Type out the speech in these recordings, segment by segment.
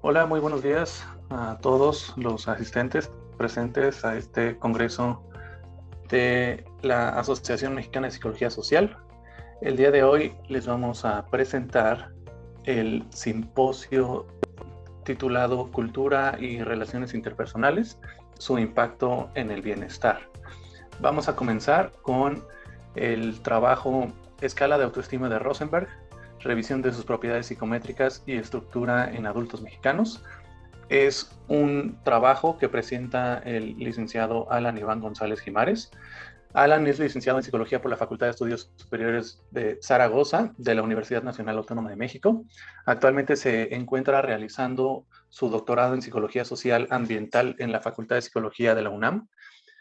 Hola, muy buenos días a todos los asistentes presentes a este congreso de la Asociación Mexicana de Psicología Social. El día de hoy les vamos a presentar el simposio titulado Cultura y Relaciones Interpersonales, su impacto en el bienestar. Vamos a comenzar con el trabajo Escala de Autoestima de Rosenberg, revisión de sus propiedades psicométricas y estructura en adultos mexicanos. Es un trabajo que presenta el licenciado Alan Iván González Gimares. Alan es licenciado en Psicología por la Facultad de Estudios Superiores de Zaragoza, de la Universidad Nacional Autónoma de México. Actualmente se encuentra realizando su doctorado en Psicología Social Ambiental en la Facultad de Psicología de la UNAM.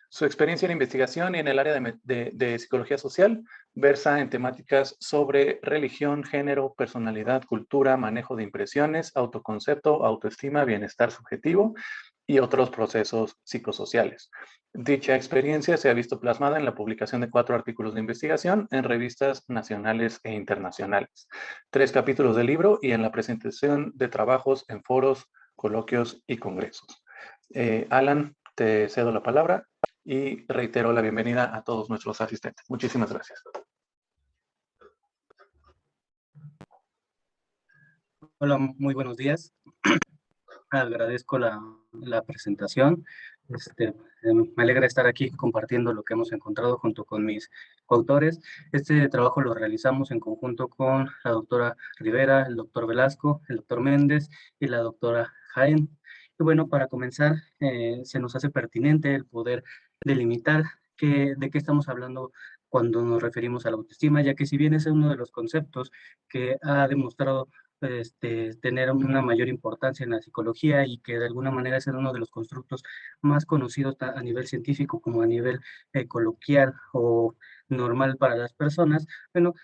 Su experiencia en investigación y en el área de psicología social versa en temáticas sobre religión, género, personalidad, cultura, manejo de impresiones, autoconcepto, autoestima, bienestar subjetivo y otros procesos psicosociales. Dicha experiencia se ha visto plasmada en la publicación de 4 artículos de investigación en revistas nacionales e internacionales, 3 capítulos del libro y en la presentación de trabajos en foros, coloquios y congresos. Alan, te cedo la palabra y reitero la bienvenida a todos nuestros asistentes. Muchísimas gracias. Hola, muy buenos días. Agradezco la presentación. Me alegra estar aquí compartiendo lo que hemos encontrado junto con mis coautores. Este trabajo lo realizamos en conjunto con la doctora Rivera, el doctor Velasco, el doctor Méndez y la doctora Jaén. Y bueno, para comenzar, se nos hace pertinente el poder delimitar de qué estamos hablando cuando nos referimos a la autoestima, ya que si bien es uno de los conceptos que ha demostrado tener una mayor importancia en la psicología y que de alguna manera es uno de los constructos más conocidos a nivel científico como a nivel coloquial o normal para las personas, bueno,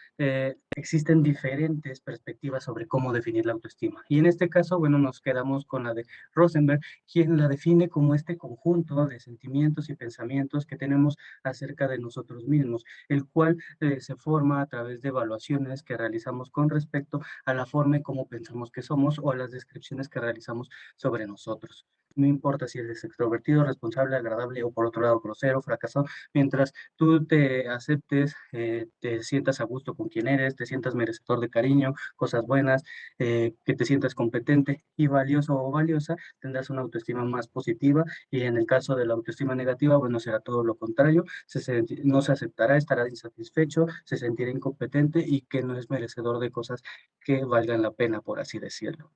existen diferentes perspectivas sobre cómo definir la autoestima. Y en este caso, bueno, nos quedamos con la de Rosenberg, quien la define como este conjunto de sentimientos y pensamientos que tenemos acerca de nosotros mismos, el cual se forma a través de evaluaciones que realizamos con respecto a la forma en cómo pensamos que somos o a las descripciones que realizamos sobre nosotros. No importa si eres extrovertido, responsable, agradable o por otro lado grosero, fracasado, mientras tú te aceptes, te sientas a gusto con quien eres, te sientas merecedor de cariño, cosas buenas, que te sientas competente y valioso o valiosa, tendrás una autoestima más positiva y en el caso de la autoestima negativa, bueno, será todo lo contrario, no se aceptará, estará insatisfecho, se sentirá incompetente y que no es merecedor de cosas que valgan la pena, por así decirlo.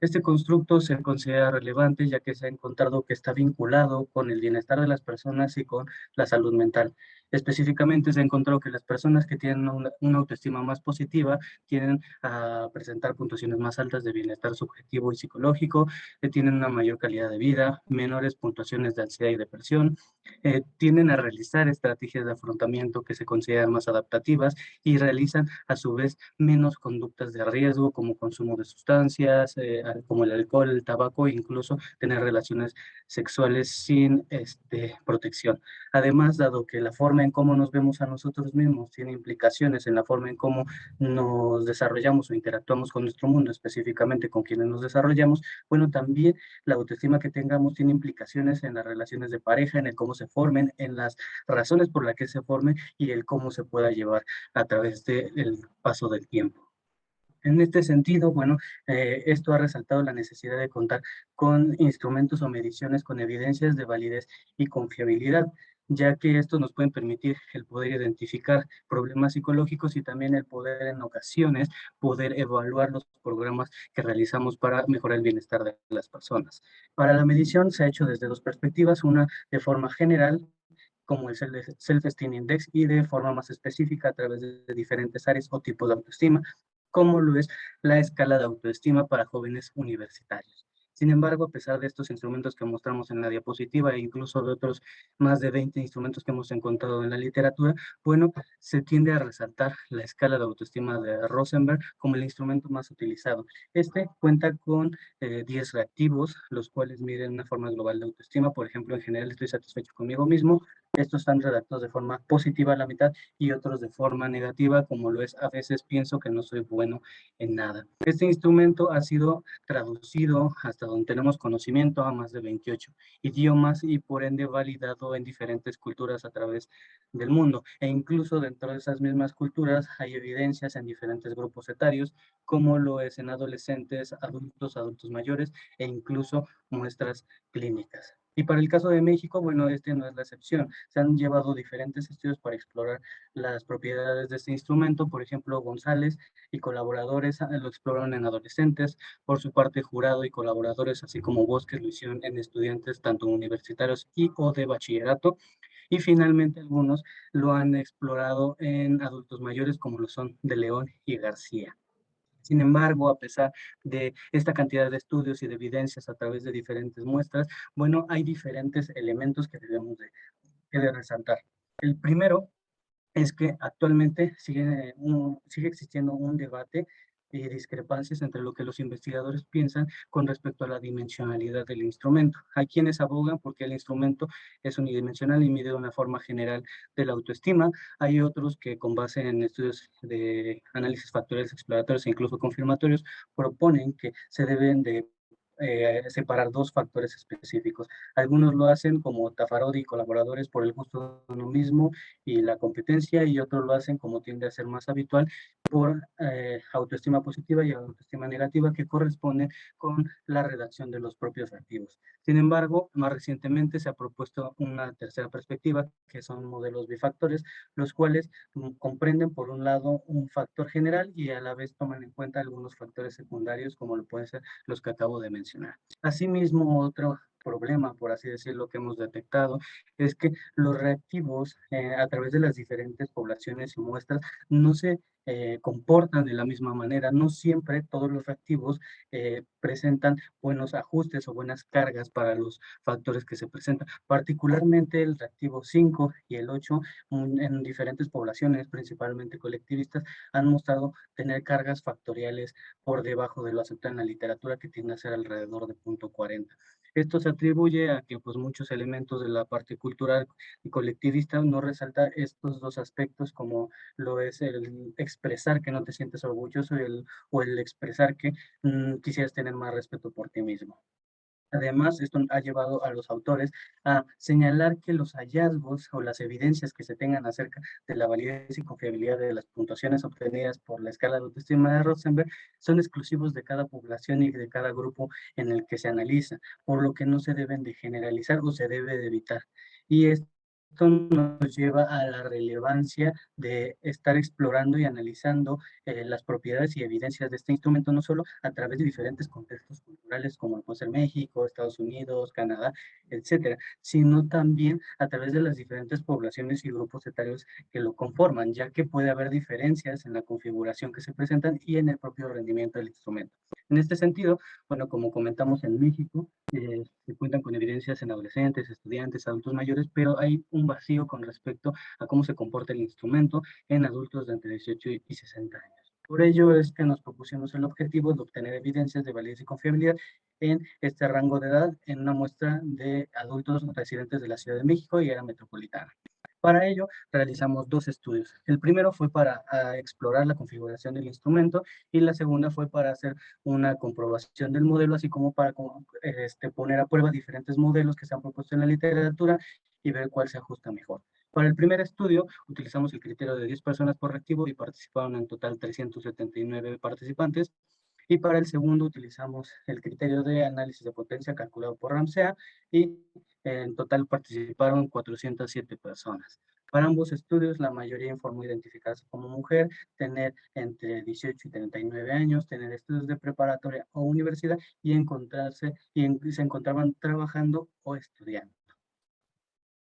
Este constructo se considera relevante ya que se ha encontrado que está vinculado con el bienestar de las personas y con la salud mental. Específicamente se ha encontrado que las personas que tienen una autoestima más positiva tienden a presentar puntuaciones más altas de bienestar subjetivo y psicológico, que tienen una mayor calidad de vida, menores puntuaciones de ansiedad y depresión, tienden a realizar estrategias de afrontamiento que se consideran más adaptativas y realizan a su vez menos conductas de riesgo como consumo de sustancias, como el alcohol, el tabaco e incluso tener relaciones sexuales sin protección. Además, dado que la forma en cómo nos vemos a nosotros mismos tiene implicaciones en la forma en cómo nos desarrollamos o interactuamos con nuestro mundo, específicamente con quienes nos desarrollamos, bueno, también la autoestima que tengamos tiene implicaciones en las relaciones de pareja, en el cómo se formen, en las razones por las que se formen y el cómo se pueda llevar a través del paso del tiempo. En este sentido, bueno, esto ha resaltado la necesidad de contar con instrumentos o mediciones con evidencias de validez y confiabilidad, ya que estos nos pueden permitir el poder identificar problemas psicológicos y también el poder en ocasiones poder evaluar los programas que realizamos para mejorar el bienestar de las personas. Para la medición se ha hecho desde dos perspectivas, una de forma general como el Self-Esteem Index y de forma más específica a través de diferentes áreas o tipos de autoestima, como lo es la escala de autoestima para jóvenes universitarios. Sin embargo, a pesar de estos instrumentos que mostramos en la diapositiva e incluso de otros más de 20 instrumentos que hemos encontrado en la literatura, bueno, se tiende a resaltar la escala de autoestima de Rosenberg como el instrumento más utilizado. Este cuenta con 10 reactivos, los cuales miden una forma global de autoestima. Por ejemplo, en general estoy satisfecho conmigo mismo. Estos están redactados de forma positiva a la mitad y otros de forma negativa, como lo es a veces pienso que no soy bueno en nada. Este instrumento ha sido traducido hasta donde tenemos conocimiento a más de 28 idiomas y por ende validado en diferentes culturas a través del mundo. E incluso dentro de esas mismas culturas hay evidencias en diferentes grupos etarios, como lo es en adolescentes, adultos, adultos mayores e incluso muestras clínicas. Y para el caso de México, bueno, este no es la excepción. Se han llevado diferentes estudios para explorar las propiedades de este instrumento. Por ejemplo, González y colaboradores lo exploraron en adolescentes. Por su parte, Jurado y colaboradores, así como Bosques, lo hicieron en estudiantes tanto universitarios y o de bachillerato. Y finalmente, algunos lo han explorado en adultos mayores, como lo son de León y García. Sin embargo, a pesar de esta cantidad de estudios y de evidencias a través de diferentes muestras, bueno, hay diferentes elementos que debemos de resaltar. El primero es que actualmente sigue existiendo un debate y discrepancias entre lo que los investigadores piensan con respecto a la dimensionalidad del instrumento. Hay quienes abogan porque el instrumento es unidimensional y mide una forma general de la autoestima. Hay otros que con base en estudios de análisis factoriales exploratorios e incluso confirmatorios proponen que se deben de separar dos factores específicos. Algunos lo hacen como Tafarodi y colaboradores por el gusto de uno mismo y la competencia, y otros lo hacen como tiende a ser más habitual por autoestima positiva y autoestima negativa que corresponde con la redacción de los propios reactivos. Sin embargo, más recientemente se ha propuesto una tercera perspectiva, que son modelos bifactores, los cuales comprenden por un lado un factor general y a la vez toman en cuenta algunos factores secundarios como lo pueden ser los que acabo de mencionar. Asimismo, otro problema, por así decirlo, que hemos detectado es que los reactivos a través de las diferentes poblaciones y muestras no se comportan de la misma manera. No siempre todos los reactivos presentan buenos ajustes o buenas cargas para los factores que se presentan. Particularmente el reactivo 5 y el 8 en diferentes poblaciones, principalmente colectivistas, han mostrado tener cargas factoriales por debajo de lo aceptado en la literatura, que tiende a ser alrededor de 0.40. Esto se atribuye a que pues, muchos elementos de la parte cultural y colectivista no resaltan estos dos aspectos, como lo es el expresar que no te sientes orgulloso o el expresar que quisieras tener más respeto por ti mismo. Además, esto ha llevado a los autores a señalar que los hallazgos o las evidencias que se tengan acerca de la validez y confiabilidad de las puntuaciones obtenidas por la escala de autoestima de Rosenberg son exclusivos de cada población y de cada grupo en el que se analiza, por lo que no se deben de generalizar o se debe de evitar. Y esto nos lleva a la relevancia de estar explorando y analizando las propiedades y evidencias de este instrumento, no solo a través de diferentes contextos culturales como puede ser México, Estados Unidos, Canadá, etcétera, sino también a través de las diferentes poblaciones y grupos etarios que lo conforman, ya que puede haber diferencias en la configuración que se presentan y en el propio rendimiento del instrumento. En este sentido, bueno, como comentamos en México, se cuentan con evidencias en adolescentes, estudiantes, adultos mayores, pero hay un vacío con respecto a cómo se comporta el instrumento en adultos de entre 18 y 60 años. Por ello es que nos propusimos el objetivo de obtener evidencias de validez y confiabilidad en este rango de edad en una muestra de adultos residentes de la Ciudad de México y área metropolitana. Para ello, realizamos dos estudios. El primero fue para explorar la configuración del instrumento y la segunda fue para hacer una comprobación del modelo, así como para poner a prueba diferentes modelos que se han propuesto en la literatura y ver cuál se ajusta mejor. Para el primer estudio, utilizamos el criterio de 10 personas por reactivo y participaron en total 379 participantes. Y para el segundo utilizamos el criterio de análisis de potencia calculado por Ramsea y en total participaron 407 personas. Para ambos estudios, la mayoría informó identificarse como mujer, tener entre 18 y 39 años, tener estudios de preparatoria o universidad y se encontraban trabajando o estudiando.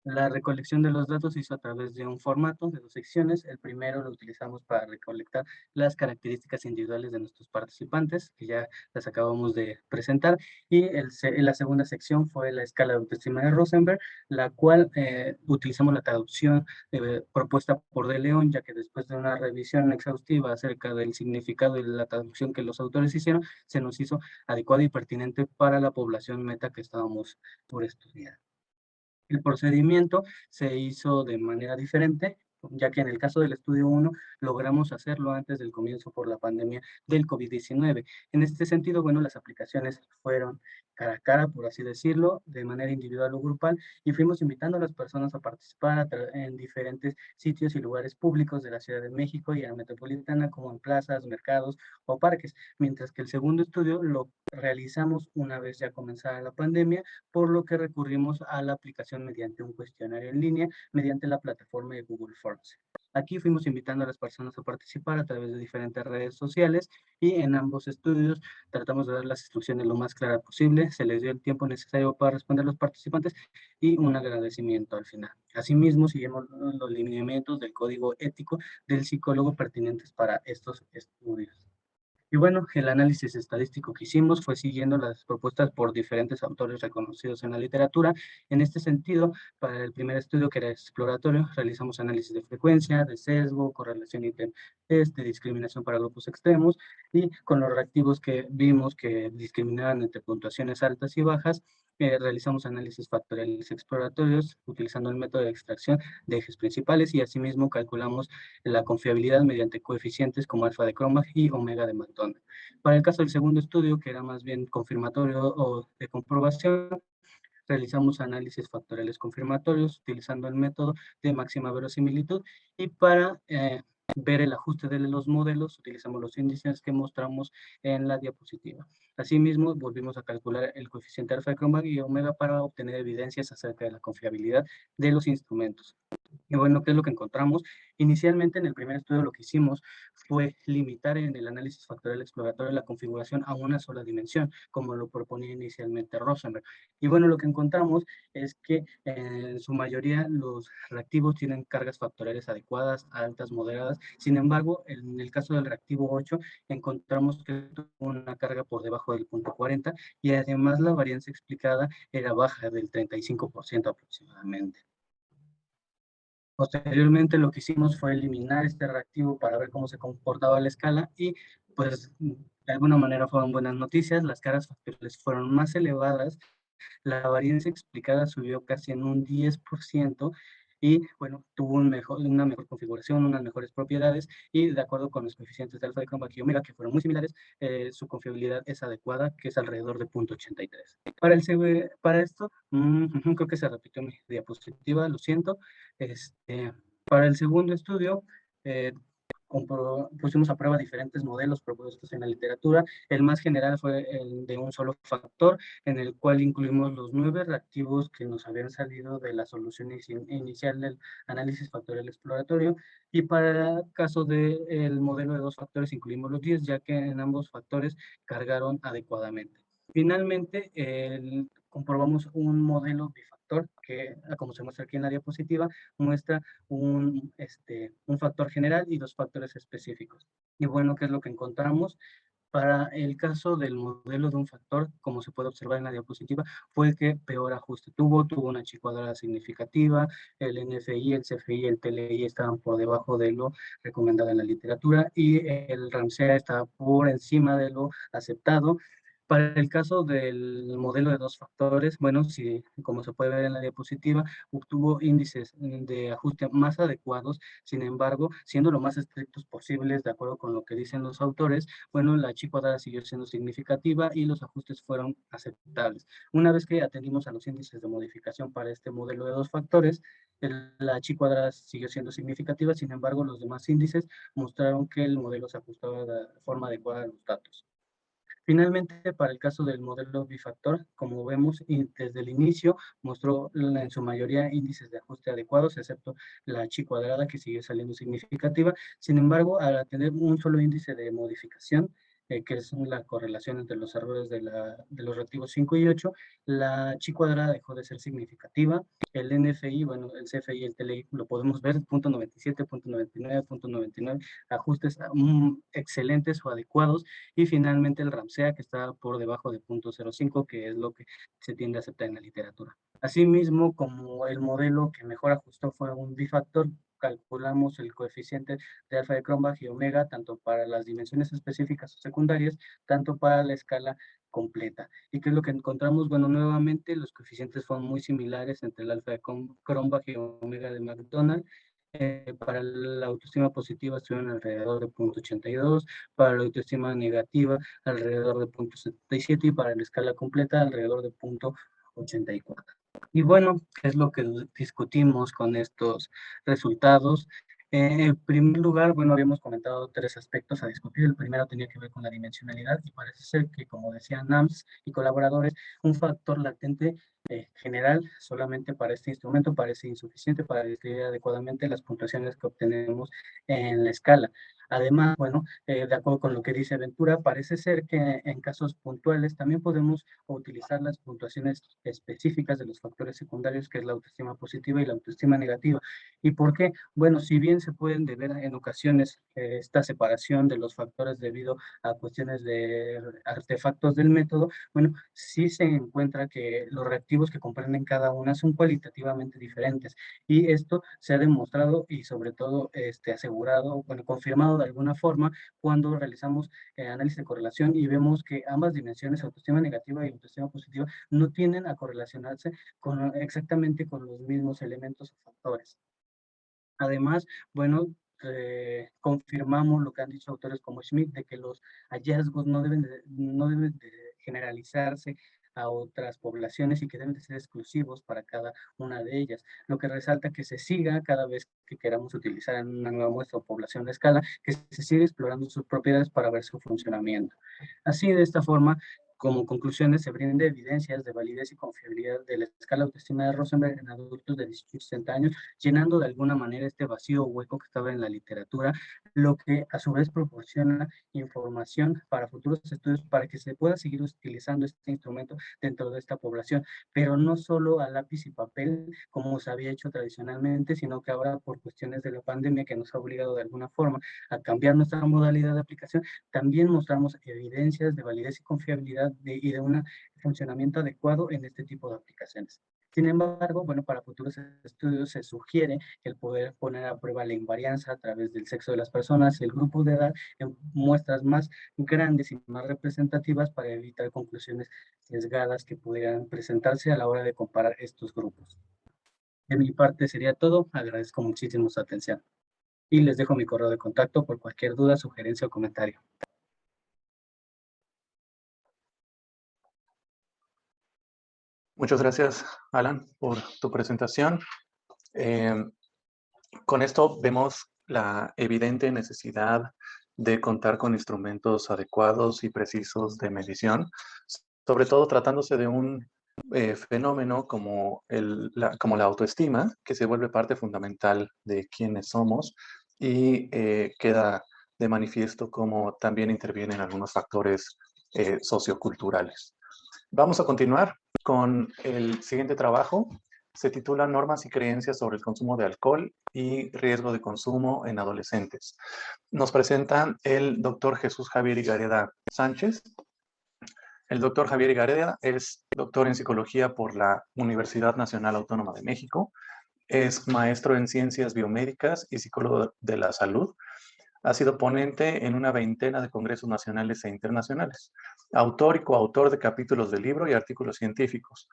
La recolección de los datos se hizo a través de un formato de dos secciones. El primero lo utilizamos para recolectar las características individuales de nuestros participantes, que ya las acabamos de presentar, y la segunda sección fue la escala de autoestima de Rosenberg, la cual utilizamos la traducción propuesta por De León, ya que después de una revisión exhaustiva acerca del significado y la traducción que los autores hicieron, se nos hizo adecuada y pertinente para la población meta que estábamos por estudiar. El procedimiento se hizo de manera diferente, ya que en el caso del estudio 1 logramos hacerlo antes del comienzo por la pandemia del COVID-19. En este sentido, bueno, las aplicaciones fueron cara a cara, por así decirlo, de manera individual o grupal, y fuimos invitando a las personas a participar en diferentes sitios y lugares públicos de la Ciudad de México y a la metropolitana, como en plazas, mercados o parques, mientras que el segundo estudio lo realizamos una vez ya comenzada la pandemia, por lo que recurrimos a la aplicación mediante un cuestionario en línea, mediante la plataforma de Google Forms. Aquí fuimos invitando a las personas a participar a través de diferentes redes sociales y en ambos estudios tratamos de dar las instrucciones lo más claras posible, se les dio el tiempo necesario para responder a los participantes y un agradecimiento al final. Asimismo, seguimos los lineamientos del código ético del psicólogo pertinentes para estos estudios. Y bueno, el análisis estadístico que hicimos fue siguiendo las propuestas por diferentes autores reconocidos en la literatura. En este sentido, para el primer estudio, que era exploratorio, realizamos análisis de frecuencia, de sesgo, correlación intertest, de discriminación para grupos extremos, y con los reactivos que vimos que discriminaban entre puntuaciones altas y bajas, realizamos análisis factoriales exploratorios utilizando el método de extracción de ejes principales, y asimismo calculamos la confiabilidad mediante coeficientes como alfa de Cronbach y omega de McDonald. Para el caso del segundo estudio, que era más bien confirmatorio o de comprobación, realizamos análisis factoriales confirmatorios utilizando el método de máxima verosimilitud, y para ver el ajuste de los modelos utilizamos los índices que mostramos en la diapositiva. Asimismo, volvimos a calcular el coeficiente alfa de Cronbach y omega para obtener evidencias acerca de la confiabilidad de los instrumentos. Y bueno, ¿qué es lo que encontramos? Inicialmente en el primer estudio lo que hicimos fue limitar en el análisis factorial exploratorio la configuración a una sola dimensión, como lo proponía inicialmente Rosenberg. Y bueno, lo que encontramos es que en su mayoría los reactivos tienen cargas factoriales adecuadas, altas, moderadas. Sin embargo, en el caso del reactivo 8, encontramos que tuvo una carga por debajo del punto 40, y además la varianza explicada era baja del 35% aproximadamente. Posteriormente lo que hicimos fue eliminar este reactivo para ver cómo se comportaba la escala, y pues de alguna manera fueron buenas noticias, las cargas factoriales fueron más elevadas, la varianza explicada subió casi en un 10%, y bueno, tuvo una mejor configuración, unas mejores propiedades, y de acuerdo con los coeficientes de alfa de Cronbach y omega, que fueron muy similares, su confiabilidad es adecuada, que es alrededor de 0.83. Para esto, creo que se repitió mi diapositiva, lo siento. Para el segundo estudio, eh, pusimos a prueba diferentes modelos propuestos en la literatura. El más general fue el de un solo factor, en el cual incluimos los 9 reactivos que nos habían salido de la solución inicial del análisis factorial exploratorio, y para el caso del modelo de 2 factores incluimos los 10, ya que en ambos factores cargaron adecuadamente. Finalmente, comprobamos un modelo bifactor que, como se muestra aquí en la diapositiva, muestra un factor general y 2 factores específicos. Y bueno, ¿qué es lo que encontramos? Para el caso del modelo de un factor, como se puede observar en la diapositiva, fue el que peor ajuste tuvo una chi cuadrada significativa, el NFI, el CFI, el TLI estaban por debajo de lo recomendado en la literatura, y el RAMSEA estaba por encima de lo aceptado. Para el caso del modelo de 2 factores, bueno, sí, como se puede ver en la diapositiva, obtuvo índices de ajuste más adecuados. Sin embargo, siendo lo más estrictos posibles, de acuerdo con lo que dicen los autores, bueno, la chi cuadrada siguió siendo significativa y los ajustes fueron aceptables. Una vez que atendimos a los índices de modificación para este modelo de 2 factores, la chi cuadrada siguió siendo significativa. Sin embargo, los demás índices mostraron que el modelo se ajustaba de forma adecuada a los datos. Finalmente, para el caso del modelo bifactor, como vemos, desde el inicio mostró en su mayoría índices de ajuste adecuados, excepto la chi cuadrada, que sigue saliendo significativa. Sin embargo, al tener un solo índice de modificación, que es la correlación entre los errores de los reactivos 5 y 8, la chi cuadrada dejó de ser significativa. El NFI, bueno, el CFI y el TLI lo podemos ver, punto 97, punto 99, punto 99, ajustes excelentes o adecuados, y finalmente el RAMSEA, que está por debajo de punto 05, que es lo que se tiende a aceptar en la literatura. Asimismo, como el modelo que mejor ajustó fue un bifactor, calculamos el coeficiente de alfa de Cronbach y omega, tanto para las dimensiones específicas o secundarias, tanto para la escala completa. ¿Y qué es lo que encontramos? Bueno, nuevamente los coeficientes fueron muy similares entre el alfa de Cronbach y omega de McDonald. Para la autoestima positiva estuvieron alrededor de 0.82, para la autoestima negativa alrededor de 0.77 y para la escala completa alrededor de 0.84. Y bueno, ¿qué es lo que discutimos con estos resultados? En primer lugar, bueno, habíamos comentado tres aspectos a discutir. El primero tenía que ver con la dimensionalidad y parece ser que, como decían NAMS y colaboradores, un factor latente general solamente para este instrumento parece insuficiente para describir adecuadamente las puntuaciones que obtenemos en la escala. Además, bueno, de acuerdo con lo que dice Ventura, parece ser que en casos puntuales también podemos utilizar las puntuaciones específicas de los factores secundarios, que es la autoestima positiva y la autoestima negativa. ¿Y por qué? Bueno, si bien se pueden deber en ocasiones esta separación de los factores debido a cuestiones de artefactos del método, bueno, sí se encuentra que los reactivos que comprenden cada una son cualitativamente diferentes, y esto se ha demostrado y sobre todo asegurado, bueno, confirmado de alguna forma cuando realizamos análisis de correlación y vemos que ambas dimensiones, autoestima negativa y autoestima positiva, no tienden a correlacionarse exactamente con los mismos elementos o factores. Además, bueno, confirmamos lo que han dicho autores como Schmidt, de que los hallazgos no deben de generalizarse a otras poblaciones y que deben de ser exclusivos para cada una de ellas, lo que resalta que se siga cada vez que queramos utilizar en una nueva muestra o población de escala, que se siga explorando sus propiedades para ver su funcionamiento. Así, de esta forma, como conclusiones, se brinda evidencias de validez y confiabilidad de la escala autoestima de Rosenberg en adultos de 18 y 60 años, llenando de alguna manera este vacío o hueco que estaba en la literatura, lo que a su vez proporciona información para futuros estudios para que se pueda seguir utilizando este instrumento dentro de esta población, pero no solo a lápiz y papel como se había hecho tradicionalmente, sino que ahora por cuestiones de la pandemia que nos ha obligado de alguna forma a cambiar nuestra modalidad de aplicación, también mostramos evidencias de validez y confiabilidad y de un funcionamiento adecuado en este tipo de aplicaciones. Sin embargo, bueno, para futuros estudios se sugiere el poder poner a prueba la invarianza a través del sexo de las personas y el grupo de edad en muestras más grandes y más representativas para evitar conclusiones sesgadas que pudieran presentarse a la hora de comparar estos grupos. De mi parte sería todo. Agradezco muchísimo su atención y les dejo mi correo de contacto por cualquier duda, sugerencia o comentario. Muchas gracias, Alan, por tu presentación. Con esto vemos la evidente necesidad de contar con instrumentos adecuados y precisos de medición, sobre todo tratándose de un fenómeno como la autoestima, que se vuelve parte fundamental de quiénes somos y queda de manifiesto cómo también intervienen algunos factores socioculturales. Vamos a continuar con el siguiente trabajo. Se titula Normas y creencias sobre el consumo de alcohol y riesgo de consumo en adolescentes. Nos presenta el doctor Jesús Javier Higareda Sánchez. El doctor Javier Higareda es doctor en psicología por la Universidad Nacional Autónoma de México. Es maestro en ciencias biomédicas y psicólogo de la salud. Ha sido ponente en una veintena de congresos nacionales e internacionales, autor y coautor de capítulos de libro y artículos científicos.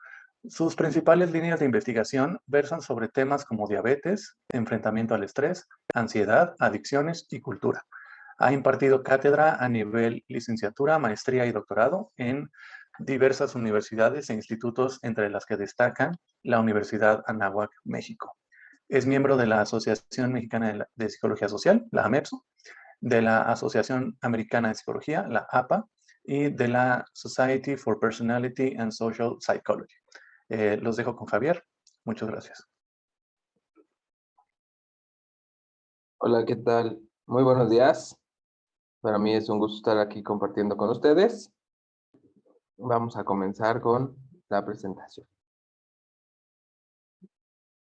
Sus principales líneas de investigación versan sobre temas como diabetes, enfrentamiento al estrés, ansiedad, adicciones y cultura. Ha impartido cátedra a nivel licenciatura, maestría y doctorado en diversas universidades e institutos, entre las que destacan la Universidad Anáhuac, México. Es miembro de la Asociación Mexicana de Psicología Social, la AMEPSO, de la Asociación Americana de Psicología, la APA, y de la Society for Personality and Social Psychology. Los dejo con Javier. Muchas gracias. Hola, ¿qué tal? Muy buenos días. Para mí es un gusto estar aquí compartiendo con ustedes. Vamos a comenzar con la presentación.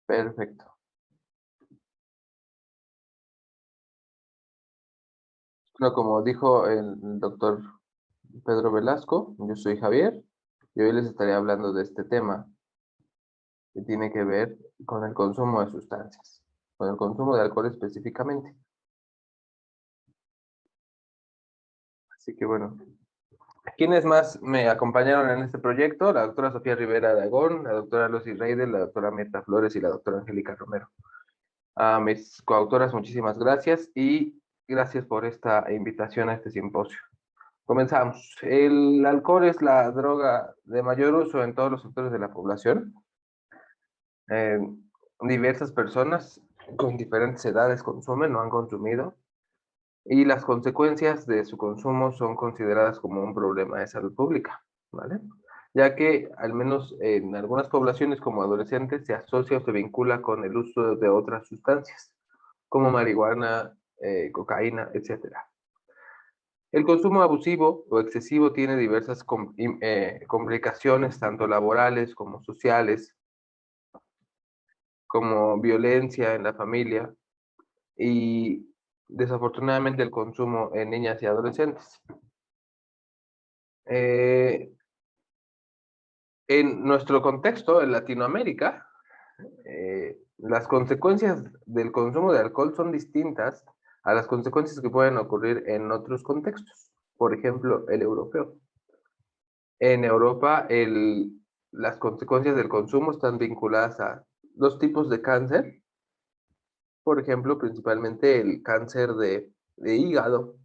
Perfecto. Bueno, como dijo el doctor Pedro Velasco, yo soy Javier y hoy les estaré hablando de este tema que tiene que ver con el consumo de sustancias, con el consumo de alcohol específicamente. Así que bueno, ¿quiénes más me acompañaron en este proyecto? La doctora Sofía Rivera Aragón, la doctora Lucy Reidel, la doctora Mirta Flores y la doctora Angélica Romero. A mis coautoras, muchísimas gracias y gracias por esta invitación a este simposio. Comenzamos. El alcohol es la droga de mayor uso en todos los sectores de la población. Diversas personas con diferentes edades consumen o han consumido y las consecuencias de su consumo son consideradas como un problema de salud pública, ¿vale? Ya que al menos en algunas poblaciones como adolescentes se asocia o se vincula con el uso de otras sustancias, como marihuana, cocaína, etcétera. El consumo abusivo o excesivo tiene diversas complicaciones, tanto laborales como sociales, como violencia en la familia y desafortunadamente el consumo en niñas y adolescentes. En nuestro contexto, en Latinoamérica, las consecuencias del consumo de alcohol son distintas a las consecuencias que pueden ocurrir en otros contextos. Por ejemplo, el europeo. En Europa, las consecuencias del consumo están vinculadas a dos tipos de cáncer. Por ejemplo, principalmente el cáncer de hígado.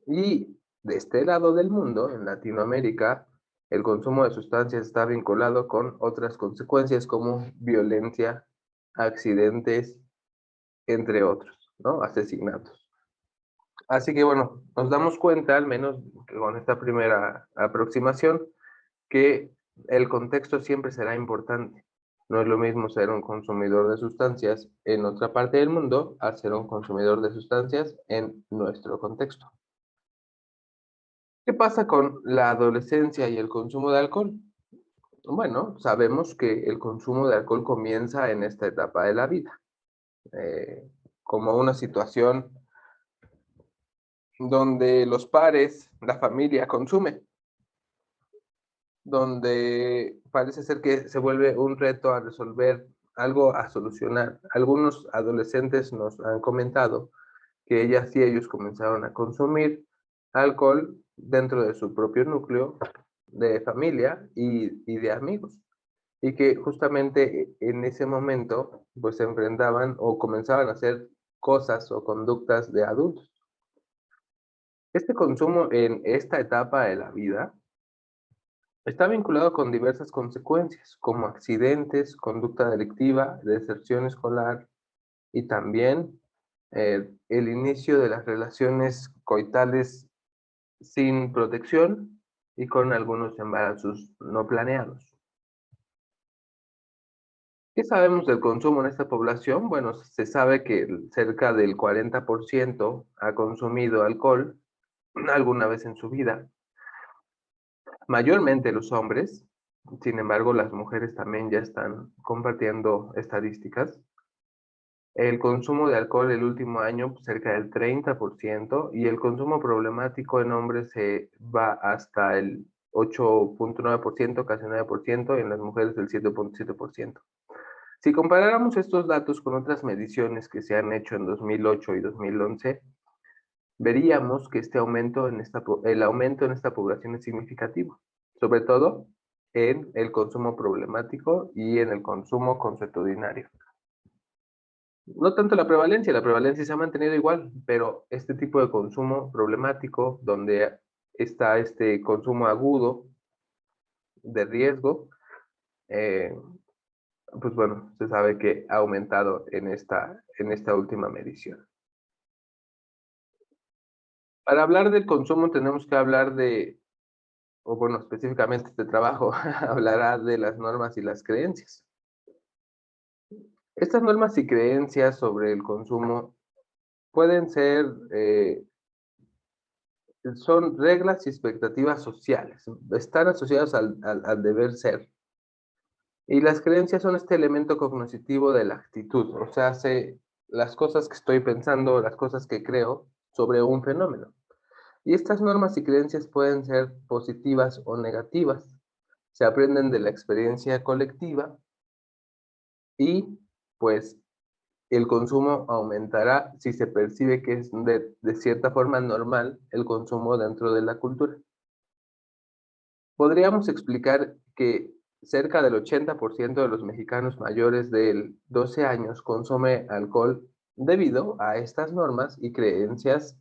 Y de este lado del mundo, en Latinoamérica, el consumo de sustancias está vinculado con otras consecuencias como violencia, accidentes, entre otros, ¿no? Asesinatos. Así que bueno, nos damos cuenta, al menos con esta primera aproximación, que el contexto siempre será importante. No es lo mismo ser un consumidor de sustancias en otra parte del mundo a ser un consumidor de sustancias en nuestro contexto. ¿Qué pasa con la adolescencia y el consumo de alcohol? Bueno, sabemos que el consumo de alcohol comienza en esta etapa de la vida, como una situación donde los pares, la familia consume, donde parece ser que se vuelve un reto a resolver, algo a solucionar. Algunos adolescentes nos han comentado que ellas y ellos comenzaron a consumir alcohol dentro de su propio núcleo de familia y de amigos. Y que justamente en ese momento pues se enfrentaban o comenzaban a hacer cosas o conductas de adultos. Este consumo en esta etapa de la vida está vinculado con diversas consecuencias, como accidentes, conducta delictiva, deserción escolar y también el inicio de las relaciones coitales sin protección y con algunos embarazos no planeados. ¿Qué sabemos del consumo en esta población? Bueno, se sabe que cerca del 40% ha consumido alcohol alguna vez en su vida, mayormente los hombres. Sin embargo, las mujeres también ya están compartiendo estadísticas. El consumo de alcohol el último año cerca del 30% y el consumo problemático en hombres se va hasta el 8.9%, casi 9%, y en las mujeres el 7.7%. Si comparáramos estos datos con otras mediciones que se han hecho en 2008 y 2011, veríamos que el aumento en esta población es significativo, sobre todo en el consumo problemático y en el consumo consuetudinario. No tanto la prevalencia se ha mantenido igual, pero este tipo de consumo problemático, donde está este consumo agudo de riesgo, pues bueno, se sabe que ha aumentado en esta última medición. Para hablar del consumo tenemos que hablar o bueno, específicamente este trabajo hablará de las normas y las creencias. Estas normas y creencias sobre el consumo pueden ser son reglas y expectativas sociales, están asociados al deber ser. Y las creencias son este elemento cognitivo de la actitud, o sea, las cosas que estoy pensando, las cosas que creo sobre un fenómeno. Y estas normas y creencias pueden ser positivas o negativas. Se aprenden de la experiencia colectiva y pues el consumo aumentará si se percibe que es de cierta forma normal el consumo dentro de la cultura. Podríamos explicar que cerca del 80% de los mexicanos mayores de 12 años consume alcohol debido a estas normas y creencias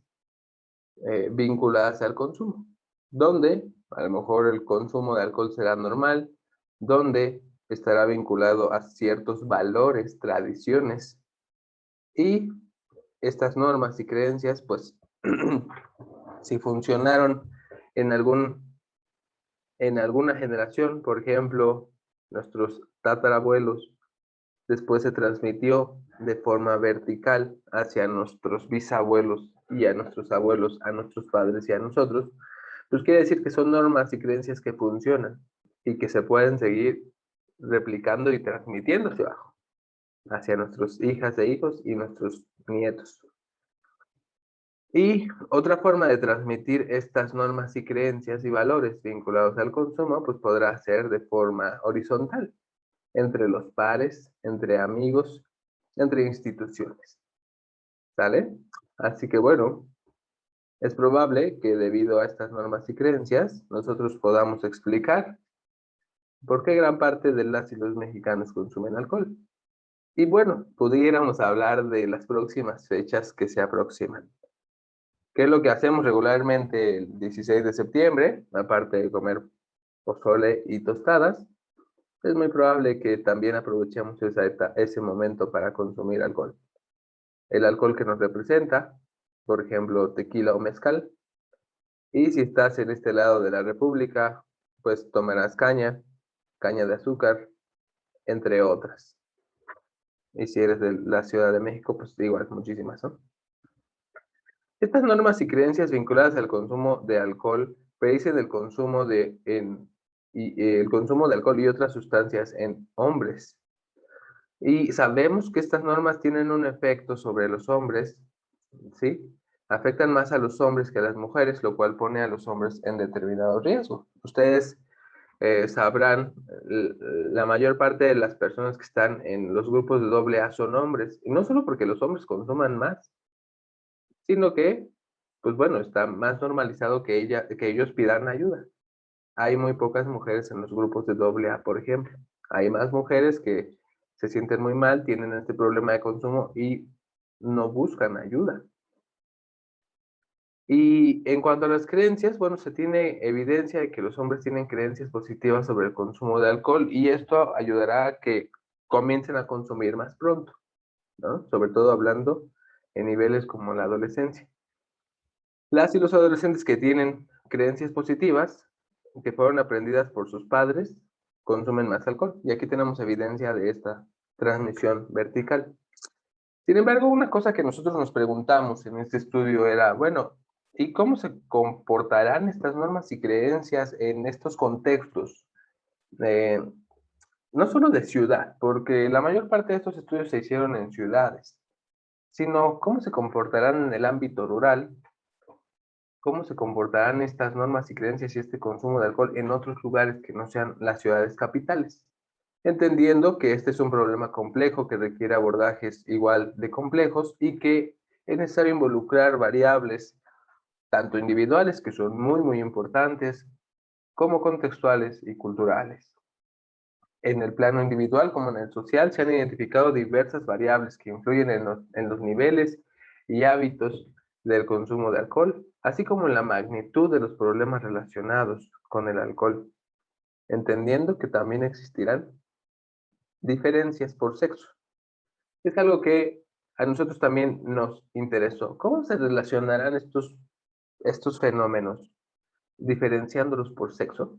vinculadas al consumo, donde a lo mejor el consumo de alcohol será normal, donde estará vinculado a ciertos valores, tradiciones, y estas normas y creencias, pues, si funcionaron en en alguna generación, por ejemplo, nuestros tatarabuelos, después se transmitió de forma vertical hacia nuestros bisabuelos y a nuestros abuelos, a nuestros padres y a nosotros, pues quiere decir que son normas y creencias que funcionan y que se pueden seguir replicando y transmitiendo hacia nuestros hijas e hijos y nuestros nietos. Y otra forma de transmitir estas normas y creencias y valores vinculados al consumo, pues podrá ser de forma horizontal, entre los pares, entre amigos, entre instituciones. ¿Sale? Así que bueno, es probable que debido a estas normas y creencias, nosotros podamos explicar por qué gran parte de las y los mexicanos consumen alcohol. Y bueno, pudiéramos hablar de las próximas fechas que se aproximan. ¿Qué es lo que hacemos regularmente el 16 de septiembre? Aparte de comer pozole y tostadas, es muy probable que también aprovechemos ese momento para consumir alcohol. El alcohol que nos representa, por ejemplo, tequila o mezcal. Y si estás en este lado de la República, pues tomarás caña de azúcar, entre otras. Y si eres de la Ciudad de México, pues igual, muchísimas, ¿no? Estas normas y creencias vinculadas al consumo de alcohol predicen el consumo el consumo de alcohol y otras sustancias en hombres. Y sabemos que estas normas tienen un efecto sobre los hombres, ¿sí? Afectan más a los hombres que a las mujeres, lo cual pone a los hombres en determinado riesgo. Ustedes sabrán, la mayor parte de las personas que están en los grupos de AA son hombres, y no solo porque los hombres consuman más, sino que, pues bueno, está más normalizado que ellos pidan ayuda. Hay muy pocas mujeres en los grupos de AA, por ejemplo. Hay más mujeres que se sienten muy mal, tienen este problema de consumo y no buscan ayuda. Y en cuanto a las creencias, bueno, se tiene evidencia de que los hombres tienen creencias positivas sobre el consumo de alcohol y esto ayudará a que comiencen a consumir más pronto, ¿no? Sobre todo hablando en niveles como la adolescencia. Las y los adolescentes que tienen creencias positivas, que fueron aprendidas por sus padres, consumen más alcohol. Y aquí tenemos evidencia de esta transmisión vertical. Sin embargo, una cosa que nosotros nos preguntamos en este estudio era, bueno, ¿y cómo se comportarán estas normas y creencias en estos contextos? No solo de ciudad, porque la mayor parte de estos estudios se hicieron en ciudades, sino cómo se comportarán en el ámbito rural, cómo se comportarán estas normas y creencias y este consumo de alcohol en otros lugares que no sean las ciudades capitales, entendiendo que este es un problema complejo que requiere abordajes igual de complejos y que es necesario involucrar variables tanto individuales, que son muy importantes, como contextuales y culturales. En el plano individual como en el social se han identificado diversas variables que influyen en los niveles y hábitos del consumo de alcohol, así como en la magnitud de los problemas relacionados con el alcohol, entendiendo que también existirán diferencias por sexo. Es algo que a nosotros también nos interesó. ¿Cómo se relacionarán estos fenómenos diferenciándolos por sexo?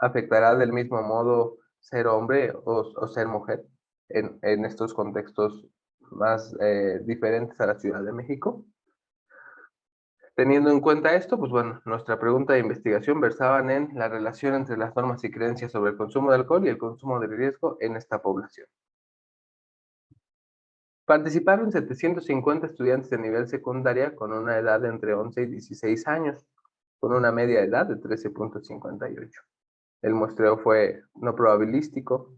¿Afectará del mismo modo ser hombre o ser mujer en estos contextos más diferentes a la Ciudad de México? Teniendo en cuenta esto, pues bueno, nuestra pregunta de investigación versaban en la relación entre las normas y creencias sobre el consumo de alcohol y el consumo de riesgo en esta población. Participaron 750 estudiantes de nivel secundaria con una edad de entre 11 y 16 años, con una media edad de 13.58. El muestreo fue no probabilístico.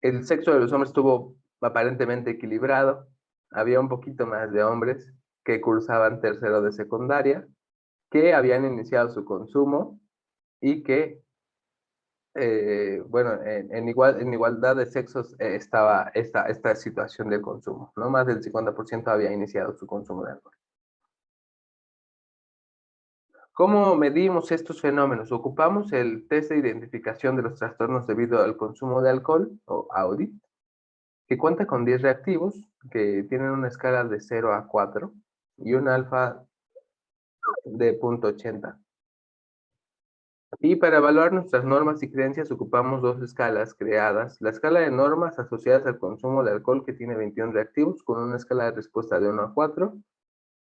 El sexo de los hombres estuvo aparentemente equilibrado. Había un poquito más de hombres que cursaban tercero de secundaria, que habían iniciado su consumo y que, bueno, en igualdad de sexos estaba esta situación de consumo, ¿no? Más del 50% había iniciado su consumo de alcohol. ¿Cómo medimos estos fenómenos? Ocupamos el test de identificación de los trastornos debido al consumo de alcohol, o AUDIT, que cuenta con 10 reactivos que tienen una escala de 0 a 4 y un alfa de 0.80. Y para evaluar nuestras normas y creencias ocupamos dos escalas creadas. La escala de normas asociadas al consumo de alcohol, que tiene 21 reactivos, con una escala de respuesta de 1 a 4,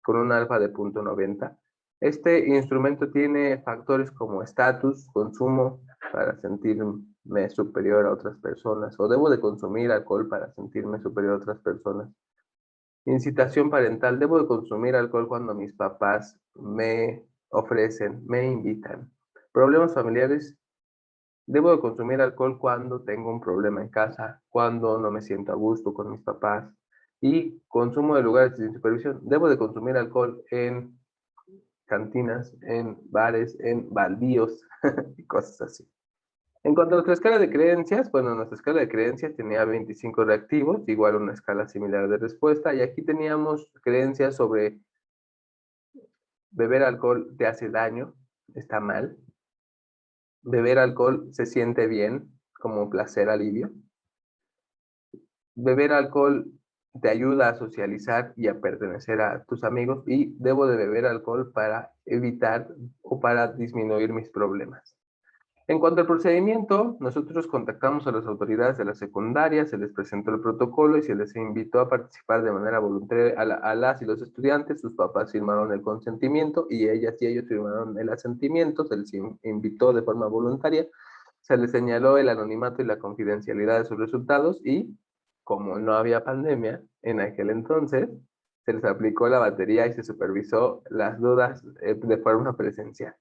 con un alfa de 0.90. Este instrumento tiene factores como estatus, consumo para sentirme superior a otras personas, o debo de consumir alcohol para sentirme superior a otras personas. Incitación parental, debo de consumir alcohol cuando mis papás me ofrecen, me invitan. Problemas familiares, debo de consumir alcohol cuando tengo un problema en casa, cuando no me siento a gusto con mis papás. Y consumo de lugares sin supervisión, debo de consumir alcohol en cantinas, en bares, en baldíos y cosas así. En cuanto a nuestra escala de creencias, bueno, nuestra escala de creencias tenía 25 reactivos, igual una escala similar de respuesta, y aquí teníamos creencias sobre beber alcohol te hace daño, está mal, beber alcohol se siente bien, como placer, alivio, beber alcohol te ayuda a socializar y a pertenecer a tus amigos, y debo de beber alcohol para evitar o para disminuir mis problemas. En cuanto al procedimiento, nosotros contactamos a las autoridades de la secundaria, se les presentó el protocolo y se les invitó a participar de manera voluntaria a las y los estudiantes. Sus papás firmaron el consentimiento y ellas y ellos firmaron el asentimiento. Se les invitó de forma voluntaria, se les señaló el anonimato y la confidencialidad de sus resultados, y como no había pandemia en aquel entonces, se les aplicó la batería y se supervisó las dudas de forma presencial.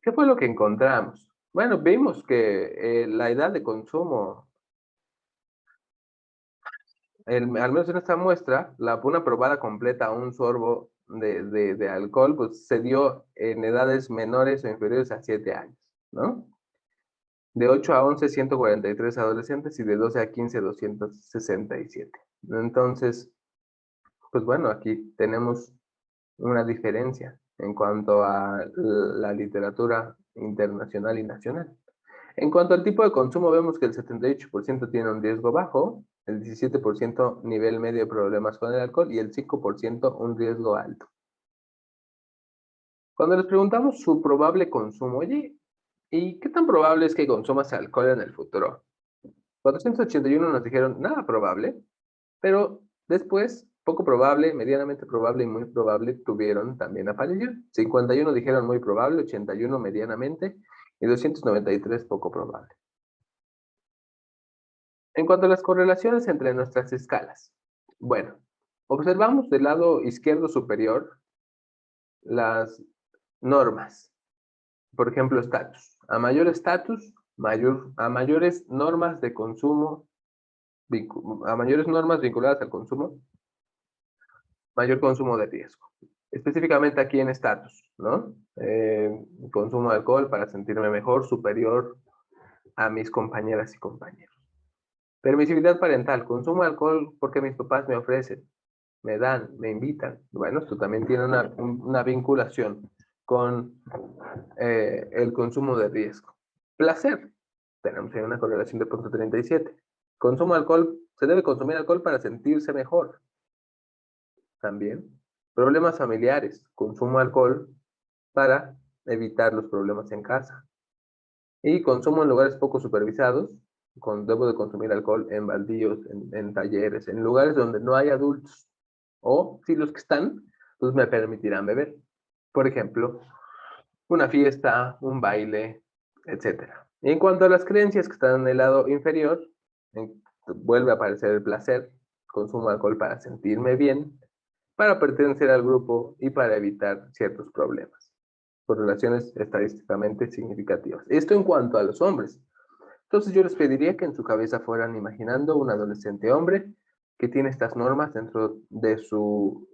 ¿Qué fue lo que encontramos? Bueno, vimos que la edad de consumo, al menos en esta muestra, una probada completa a un sorbo de alcohol, pues se dio en edades menores o inferiores a 7 años, ¿no? De 8 a 11, 143 adolescentes, y de 12 a 15, 267. Entonces, pues bueno, aquí tenemos una diferencia en cuanto a la literatura internacional y nacional. En cuanto al tipo de consumo, vemos que el 78% tiene un riesgo bajo, el 17% nivel medio de problemas con el alcohol y el 5% un riesgo alto. Cuando les preguntamos su probable consumo, oye, ¿y qué tan probable es que consumas alcohol en el futuro? 481 nos dijeron nada probable, pero después, poco probable, medianamente probable y muy probable, tuvieron también aparición. 51 dijeron muy probable, 81 medianamente y 293 poco probable. En cuanto a las correlaciones entre nuestras escalas, bueno, observamos del lado izquierdo superior las normas. Por ejemplo, estatus. A mayor estatus, a mayores normas de consumo, a mayores normas vinculadas al consumo, mayor consumo de riesgo. Específicamente aquí en estatus, ¿no? Consumo de alcohol para sentirme mejor, superior a mis compañeras y compañeros. Permisividad parental, consumo de alcohol porque mis papás me ofrecen, me dan, me invitan. Bueno, esto también tiene una vinculación con el consumo de riesgo. Placer, tenemos ahí una correlación de 0.37. Consumo de alcohol, se debe consumir alcohol para sentirse mejor. También. Problemas familiares, consumo de alcohol para evitar los problemas en casa. Y consumo en lugares poco supervisados, debo de consumir alcohol en baldíos, en talleres, en lugares donde no hay adultos. O si los que están, pues me permitirán beber. Por ejemplo, una fiesta, un baile, etcétera. En cuanto a las creencias que están en el lado inferior, vuelve a aparecer el placer, consumo alcohol para sentirme bien, para pertenecer al grupo y para evitar ciertos problemas, por relaciones estadísticamente significativas. Esto en cuanto a los hombres. Entonces yo les pediría que en su cabeza fueran imaginando un adolescente hombre que tiene estas normas dentro de su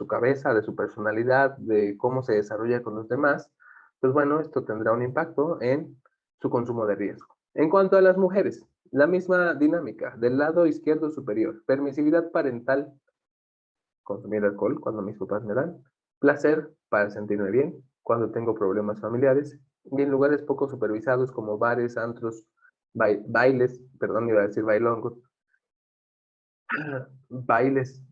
cabeza, de su personalidad, de cómo se desarrolla con los demás. Pues bueno, esto tendrá un impacto en su consumo de riesgo. En cuanto a las mujeres, la misma dinámica. Del lado izquierdo superior, permisividad parental, consumir alcohol cuando mis papás me dan, placer para sentirme bien cuando tengo problemas familiares, y en lugares poco supervisados como bares, antros, bailes, perdón, iba a decir bailongos, bailes.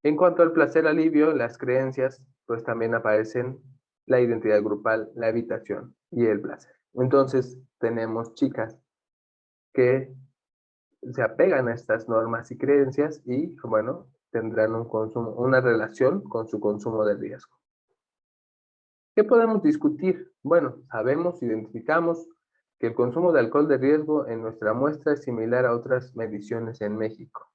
En cuanto al placer alivio, las creencias, pues también aparecen la identidad grupal, la evitación y el placer. Entonces, tenemos chicas que se apegan a estas normas y creencias y, bueno, tendrán un consumo, una relación con su consumo de riesgo. ¿Qué podemos discutir? Bueno, sabemos, identificamos que el consumo de alcohol de riesgo en nuestra muestra es similar a otras mediciones en México.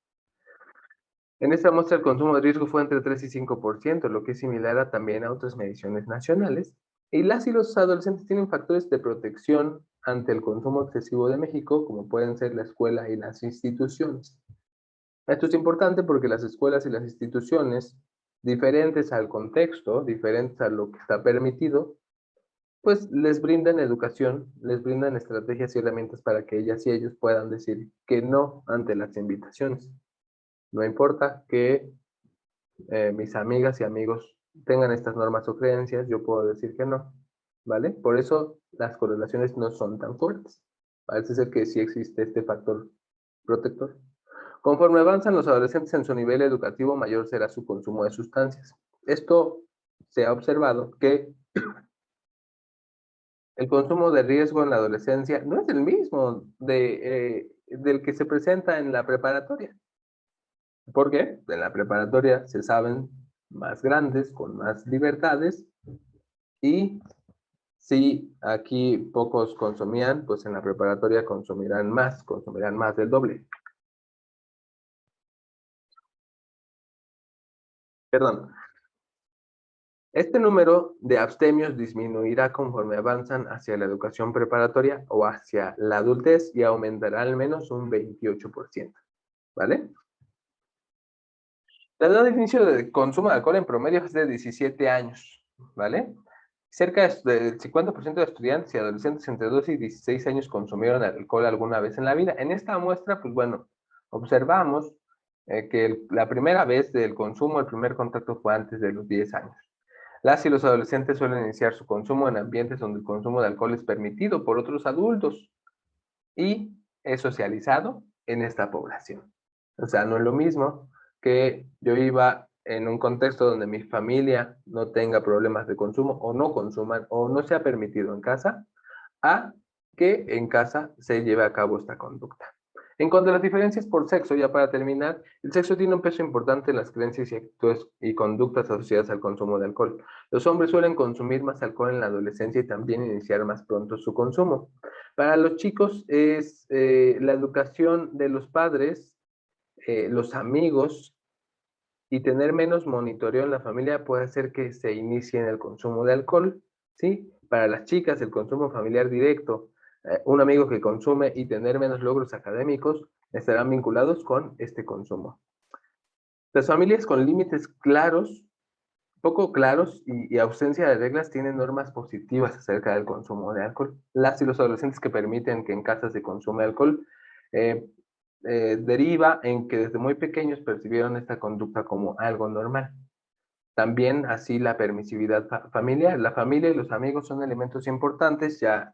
En esta muestra el consumo de riesgo fue entre 3 y 5%, lo que es similar también a otras mediciones nacionales. Y las y los adolescentes tienen factores de protección ante el consumo excesivo de México, como pueden ser la escuela y las instituciones. Esto es importante porque las escuelas y las instituciones, diferentes al contexto, diferentes a lo que está permitido, pues les brindan educación, les brindan estrategias y herramientas para que ellas y ellos puedan decir que no ante las invitaciones. No importa que mis amigas y amigos tengan estas normas o creencias, yo puedo decir que no, ¿vale? Por eso las correlaciones no son tan fuertes. Parece ser que sí existe este factor protector. Conforme avanzan los adolescentes en su nivel educativo, mayor será su consumo de sustancias. Esto se ha observado que el consumo de riesgo en la adolescencia no es el mismo del que se presenta en la preparatoria. ¿Por qué? En la preparatoria se saben más grandes, con más libertades, y si aquí pocos consumían, pues en la preparatoria consumirán más del doble. Perdón. Este número de abstemios disminuirá conforme avanzan hacia la educación preparatoria o hacia la adultez y aumentará al menos un 28%, ¿vale? La edad de inicio de consumo de alcohol en promedio es de 17 años, ¿vale? Cerca del 50% de estudiantes y adolescentes entre 12 y 16 años consumieron alcohol alguna vez en la vida. En esta muestra, pues bueno, observamos que la primera vez del consumo, el primer contacto fue antes de los 10 años. Las y los adolescentes suelen iniciar su consumo en ambientes donde el consumo de alcohol es permitido por otros adultos y es socializado en esta población. O sea, no es lo mismo que yo iba en un contexto donde mi familia no tenga problemas de consumo o no consuman o no sea permitido en casa, a que en casa se lleve a cabo esta conducta. En cuanto a las diferencias por sexo, ya para terminar, el sexo tiene un peso importante en las creencias y actitudes y conductas asociadas al consumo de alcohol. Los hombres suelen consumir más alcohol en la adolescencia y también iniciar más pronto su consumo. Para los chicos es la educación de los padres, los amigos y tener menos monitoreo en la familia puede hacer que se inicie en el consumo de alcohol, ¿sí? Para las chicas, el consumo familiar directo, un amigo que consume y tener menos logros académicos estarán vinculados con este consumo. Las familias con límites claros, poco claros y ausencia de reglas tienen normas positivas acerca del consumo de alcohol. Las y los adolescentes que permiten que en casa se consume alcohol eh, deriva en que desde muy pequeños percibieron esta conducta como algo normal. También así la permisividad familiar. La familia y los amigos son elementos importantes, ya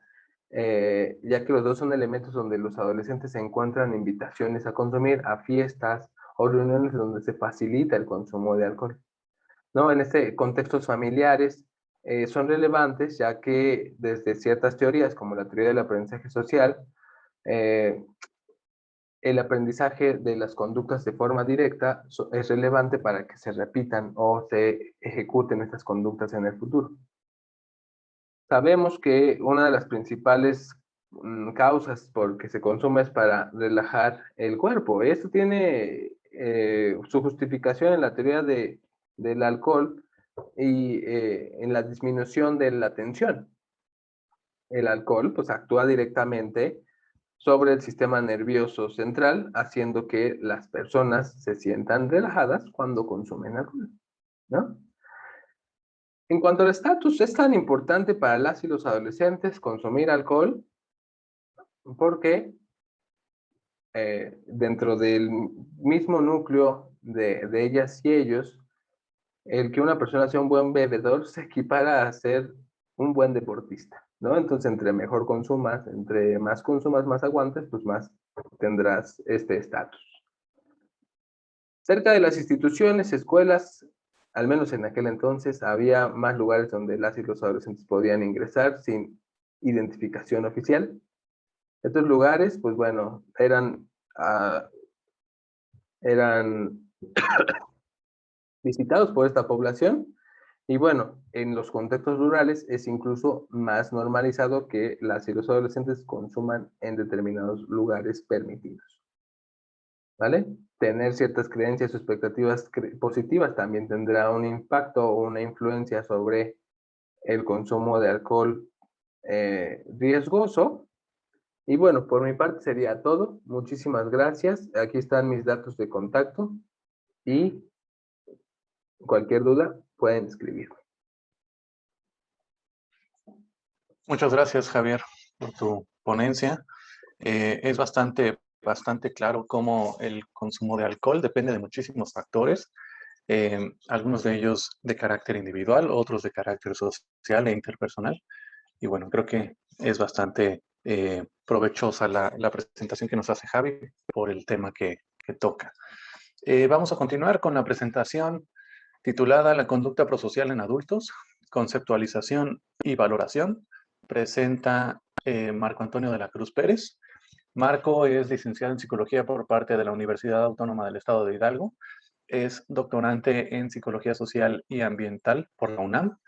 que los dos son elementos donde los adolescentes se encuentran invitaciones a consumir, a fiestas o reuniones donde se facilita el consumo de alcohol. ¿No? En este contextos familiares son relevantes, ya que desde ciertas teorías, como la teoría del aprendizaje social, eh, el aprendizaje de las conductas de forma directa es relevante para que se repitan o se ejecuten estas conductas en el futuro. Sabemos que una de las principales causas por que se consume es para relajar el cuerpo. Esto tiene su justificación en la teoría del alcohol y en la disminución de la tensión. El alcohol pues actúa directamente sobre el sistema nervioso central, haciendo que las personas se sientan relajadas cuando consumen alcohol, ¿no? En cuanto al estatus, es tan importante para las y los adolescentes consumir alcohol porque dentro del mismo núcleo de ellas y ellos, el que una persona sea un buen bebedor se equipara a ser un buen deportista, ¿no? Entonces, entre más consumas, más aguantes, pues más tendrás este estatus. Cerca de las instituciones, escuelas, al menos en aquel entonces, había más lugares donde las y los adolescentes podían ingresar sin identificación oficial. Estos lugares, pues bueno, eran visitados por esta población y bueno, en los contextos rurales es incluso más normalizado que las y los adolescentes consuman en determinados lugares permitidos. ¿Vale? Tener ciertas creencias o expectativas positivas también tendrá un impacto o una influencia sobre el consumo de alcohol riesgoso. Y bueno, por mi parte sería todo. Muchísimas gracias. Aquí están mis datos de contacto y cualquier duda pueden escribirme. Muchas gracias, Javier, por tu ponencia. Es bastante claro cómo el consumo de alcohol depende de muchísimos factores, algunos de ellos de carácter individual, otros de carácter social e interpersonal. Y bueno, creo que es bastante provechosa la presentación que nos hace Javi por el tema que toca. Vamos a continuar con la presentación titulada La conducta prosocial en adultos, conceptualización y valoración. Presenta Marco Antonio de la Cruz Pérez. Marco es licenciado en Psicología por parte de la Universidad Autónoma del Estado de Hidalgo. Es doctorante en Psicología Social y Ambiental por la UNAM.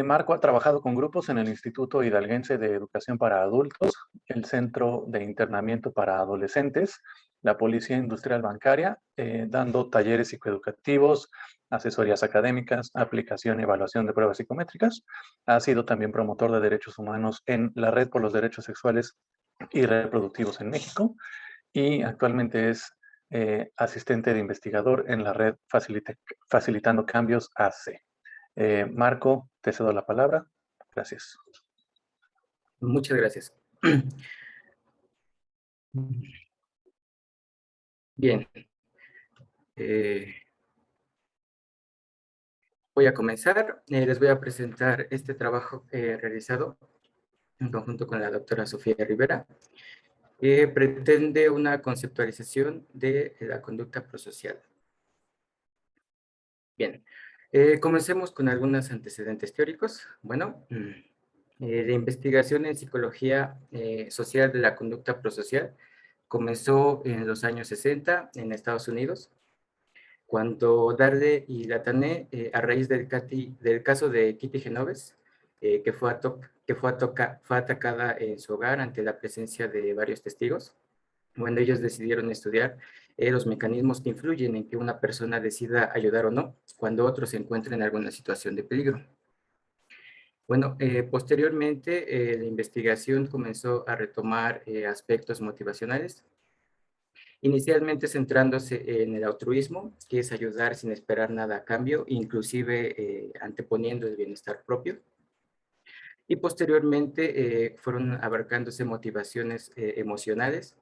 Marco ha trabajado con grupos en el Instituto Hidalguense de Educación para Adultos, el Centro de Internamiento para Adolescentes, la Policía Industrial Bancaria, dando talleres psicoeducativos, asesorías académicas, aplicación y evaluación de pruebas psicométricas. Ha sido también promotor de derechos humanos en la Red por los Derechos Sexuales y Reproductivos en México y actualmente es asistente de investigador en la red Facilitando Cambios AC. Marco, te cedo la palabra. Gracias. Muchas gracias. Bien. Voy a comenzar. Les voy a presentar este trabajo realizado en conjunto con la doctora Sofía Rivera, que pretende una conceptualización de la conducta prosocial. Bien, comencemos con algunos antecedentes teóricos. Bueno, la investigación en psicología social de la conducta prosocial comenzó en los años 60 en Estados Unidos, cuando Darde y Latané, a raíz del caso de Kitty Genoves, que fue atacada en su hogar ante la presencia de varios testigos, bueno, ellos decidieron estudiar los mecanismos que influyen en que una persona decida ayudar o no cuando otro se encuentra en alguna situación de peligro. Bueno, posteriormente la investigación comenzó a retomar aspectos motivacionales, inicialmente centrándose en el altruismo, que es ayudar sin esperar nada a cambio, inclusive anteponiendo el bienestar propio. Y posteriormente fueron abarcándose motivaciones emocionales,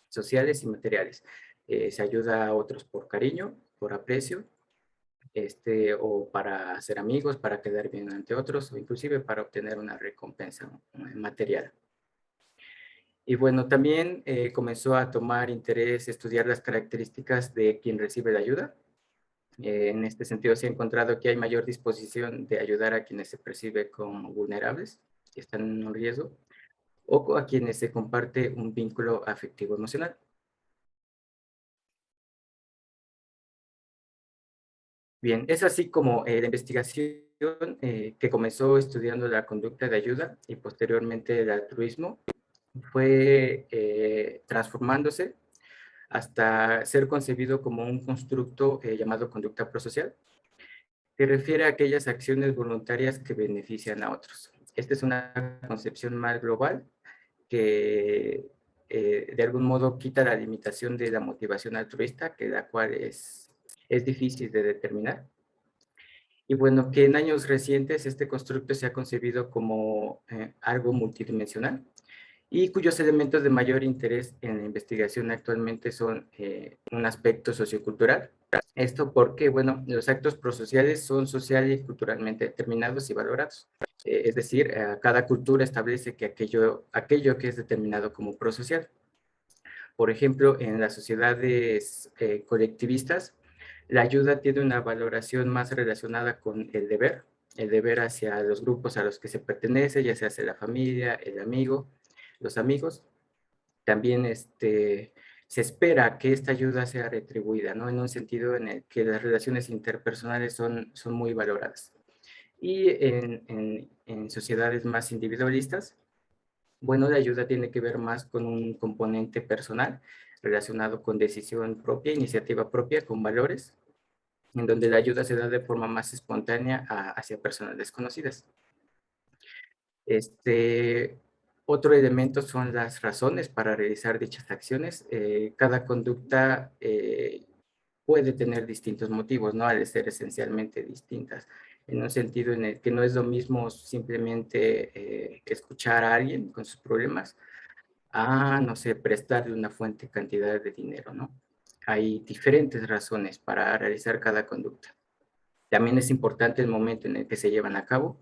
sociales y materiales. Se ayuda a otros por cariño, por aprecio, o para ser amigos, para quedar bien ante otros, o inclusive para obtener una recompensa material. Y bueno, también comenzó a tomar interés estudiar las características de quien recibe la ayuda. En este sentido se ha encontrado que hay mayor disposición de ayudar a quienes se percibe como vulnerables, que están en un riesgo, o a quienes se comparte un vínculo afectivo emocional. Bien, es así como la investigación que comenzó estudiando la conducta de ayuda y posteriormente el altruismo fue transformándose hasta ser concebido como un constructo llamado conducta prosocial, que refiere a aquellas acciones voluntarias que benefician a otros. Esta es una concepción más global que de algún modo quita la limitación de la motivación altruista, que la cual es difícil de determinar. Y bueno, que en años recientes este constructo se ha concebido como algo multidimensional y cuyos elementos de mayor interés en la investigación actualmente son un aspecto sociocultural. Esto porque, bueno, los actos prosociales son social y culturalmente determinados y valorados. Es decir, cada cultura establece que aquello que es determinado como prosocial. Por ejemplo, en las sociedades colectivistas, la ayuda tiene una valoración más relacionada con el deber hacia los grupos a los que se pertenece, ya sea hacia la familia, el amigo, los amigos. También se espera que esta ayuda sea retribuida, ¿no? En un sentido en el que las relaciones interpersonales son muy valoradas. Y en sociedades más individualistas, bueno, la ayuda tiene que ver más con un componente personal relacionado con decisión propia, iniciativa propia, con valores, en donde la ayuda se da de forma más espontánea hacia personas desconocidas. Otro elemento son las razones para realizar dichas acciones. Cada conducta puede tener distintos motivos, ¿no? Al ser esencialmente distintas, en un sentido en el que no es lo mismo simplemente escuchar a alguien con sus problemas, a, no sé, prestarle una fuente cantidad de dinero, ¿no? Hay diferentes razones para realizar cada conducta. También es importante el momento en el que se llevan a cabo.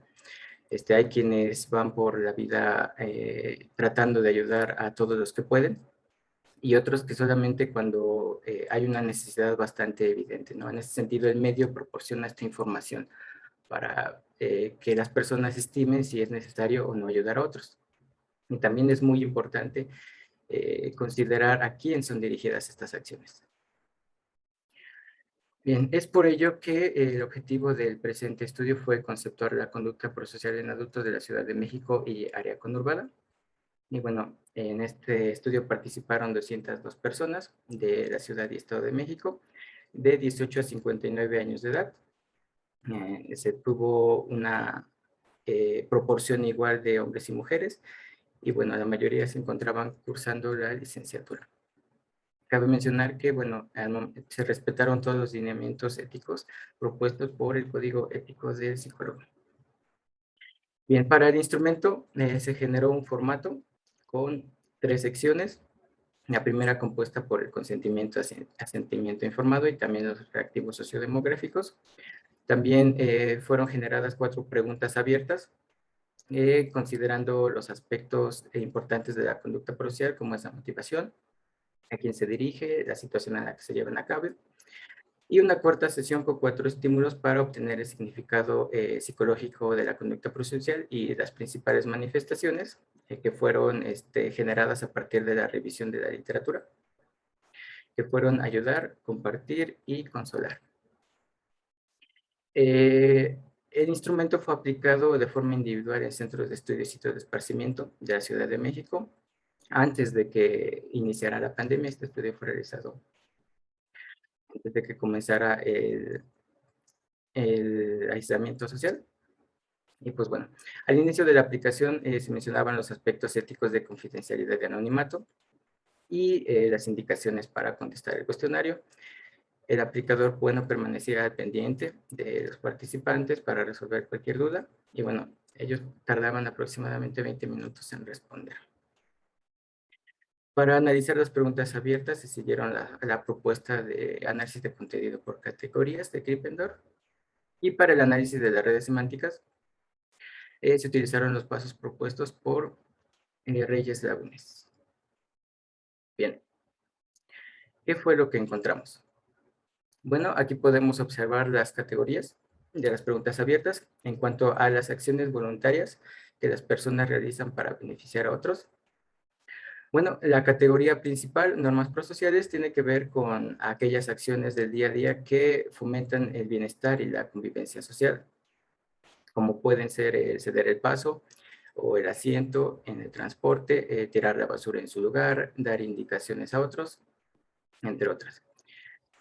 Hay quienes van por la vida tratando de ayudar a todos los que pueden y otros que solamente cuando hay una necesidad bastante evidente, ¿no? En ese sentido, el medio proporciona esta información para que las personas estimen si es necesario o no ayudar a otros. Y también es muy importante considerar a quién son dirigidas estas acciones. Bien, es por ello que el objetivo del presente estudio fue conceptuar la conducta prosocial en adultos de la Ciudad de México y área conurbada. Y bueno, en este estudio participaron 202 personas de la Ciudad y Estado de México, de 18 a 59 años de edad. Se tuvo una proporción igual de hombres y mujeres, y bueno, la mayoría se encontraban cursando la licenciatura. Cabe mencionar que, bueno, se respetaron todos los lineamientos éticos propuestos por el Código Ético del Psicólogo. Bien, para el instrumento se generó un formato con 3 secciones. La primera compuesta por el consentimiento, asentimiento informado y también los reactivos sociodemográficos. También fueron generadas 4 preguntas abiertas, considerando los aspectos importantes de la conducta prosocial, como es la motivación, a quién se dirige, la situación en la que se llevan a cabo, y una cuarta sesión con 4 estímulos para obtener el significado psicológico de la conducta prosocial y las principales manifestaciones que fueron generadas a partir de la revisión de la literatura, que fueron ayudar, compartir y consolar. El instrumento fue aplicado de forma individual en centros de estudio y sitios de esparcimiento de la Ciudad de México. Antes de que iniciara la pandemia, este estudio fue realizado antes de que comenzara el aislamiento social. Y pues bueno, al inicio de la aplicación se mencionaban los aspectos éticos de confidencialidad y anonimato y las indicaciones para contestar el cuestionario. El aplicador, bueno, permanecía al pendiente de los participantes para resolver cualquier duda y bueno, ellos tardaban aproximadamente 20 minutos en responder. Para analizar las preguntas abiertas se siguieron la propuesta de análisis de contenido por categorías de Krippendorf y para el análisis de las redes semánticas se utilizaron los pasos propuestos por Reyes Lagunes. Bien, ¿qué fue lo que encontramos? Bueno, aquí podemos observar las categorías de las preguntas abiertas en cuanto a las acciones voluntarias que las personas realizan para beneficiar a otros. Bueno, la categoría principal, normas prosociales, tiene que ver con aquellas acciones del día a día que fomentan el bienestar y la convivencia social, como pueden ser ceder el paso o el asiento en el transporte, tirar la basura en su lugar, dar indicaciones a otros, entre otras.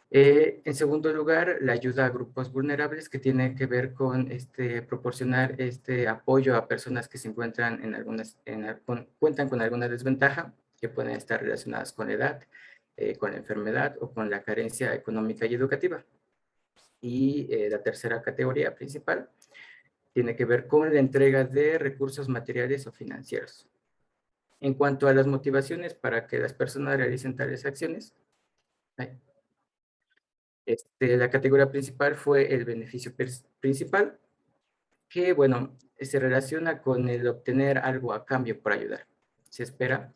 En segundo lugar, la ayuda a grupos vulnerables, que tiene que ver con proporcionar apoyo a personas que se encuentran cuentan con alguna desventaja, que pueden estar relacionadas con la edad, con la enfermedad o con la carencia económica y educativa. Y la tercera categoría principal tiene que ver con la entrega de recursos materiales o financieros. En cuanto a las motivaciones para que las personas realicen tales acciones, la categoría principal fue el beneficio principal, que, bueno, se relaciona con el obtener algo a cambio por ayudar. Se espera,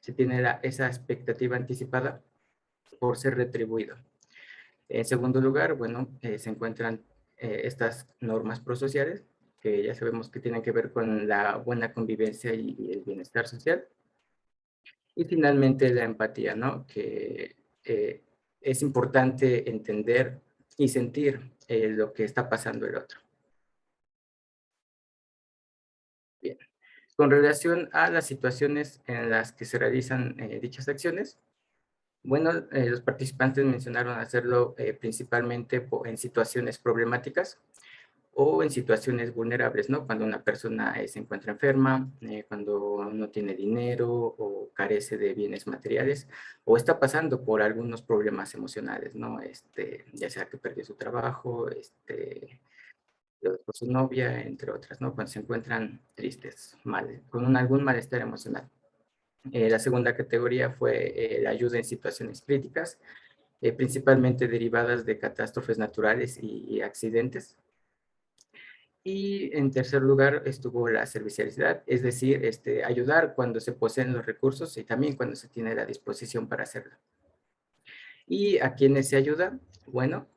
se tiene esa expectativa anticipada por ser retribuido. En segundo lugar, bueno, se encuentran estas normas prosociales, que ya sabemos que tienen que ver con la buena convivencia y el bienestar social. Y finalmente la empatía, ¿no? Que es importante entender y sentir lo que está pasando el otro. Bien. Con relación a las situaciones en las que se realizan dichas acciones, bueno, los participantes mencionaron hacerlo principalmente en situaciones problemáticas o en situaciones vulnerables, ¿no? Cuando una persona se encuentra enferma, cuando no tiene dinero o carece de bienes materiales, o está pasando por algunos problemas emocionales, ¿no? Ya sea que perdió su trabajo, por su novia, entre otras, ¿no? Cuando se encuentran tristes, mal, con algún malestar emocional. La segunda categoría fue la ayuda en situaciones críticas, principalmente derivadas de catástrofes naturales y accidentes. Y en tercer lugar estuvo la servicialidad, es decir, ayudar cuando se poseen los recursos y también cuando se tiene la disposición para hacerlo. ¿Y a quiénes se ayuda? Bueno,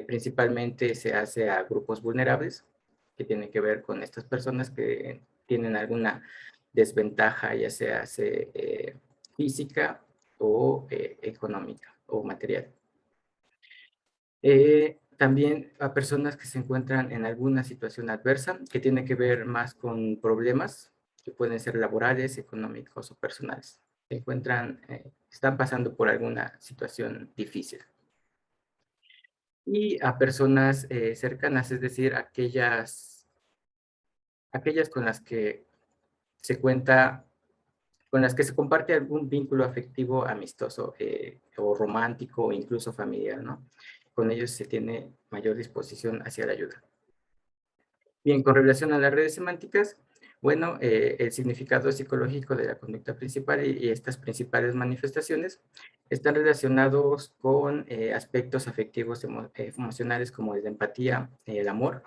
principalmente se hace a grupos vulnerables, que tienen que ver con estas personas que tienen alguna desventaja, ya sea física o económica o material. También a personas que se encuentran en alguna situación adversa, que tiene que ver más con problemas que pueden ser laborales, económicos o personales. Están pasando por alguna situación difícil. Y a personas cercanas, es decir, aquellas con las que con las que se comparte algún vínculo afectivo, amistoso o romántico o incluso familiar, ¿no? Con ellos se tiene mayor disposición hacia la ayuda. Bien, con relación a las redes semánticas, bueno, el significado psicológico de la conducta principal y estas principales manifestaciones están relacionados con aspectos afectivos emocionales como la empatía, el amor,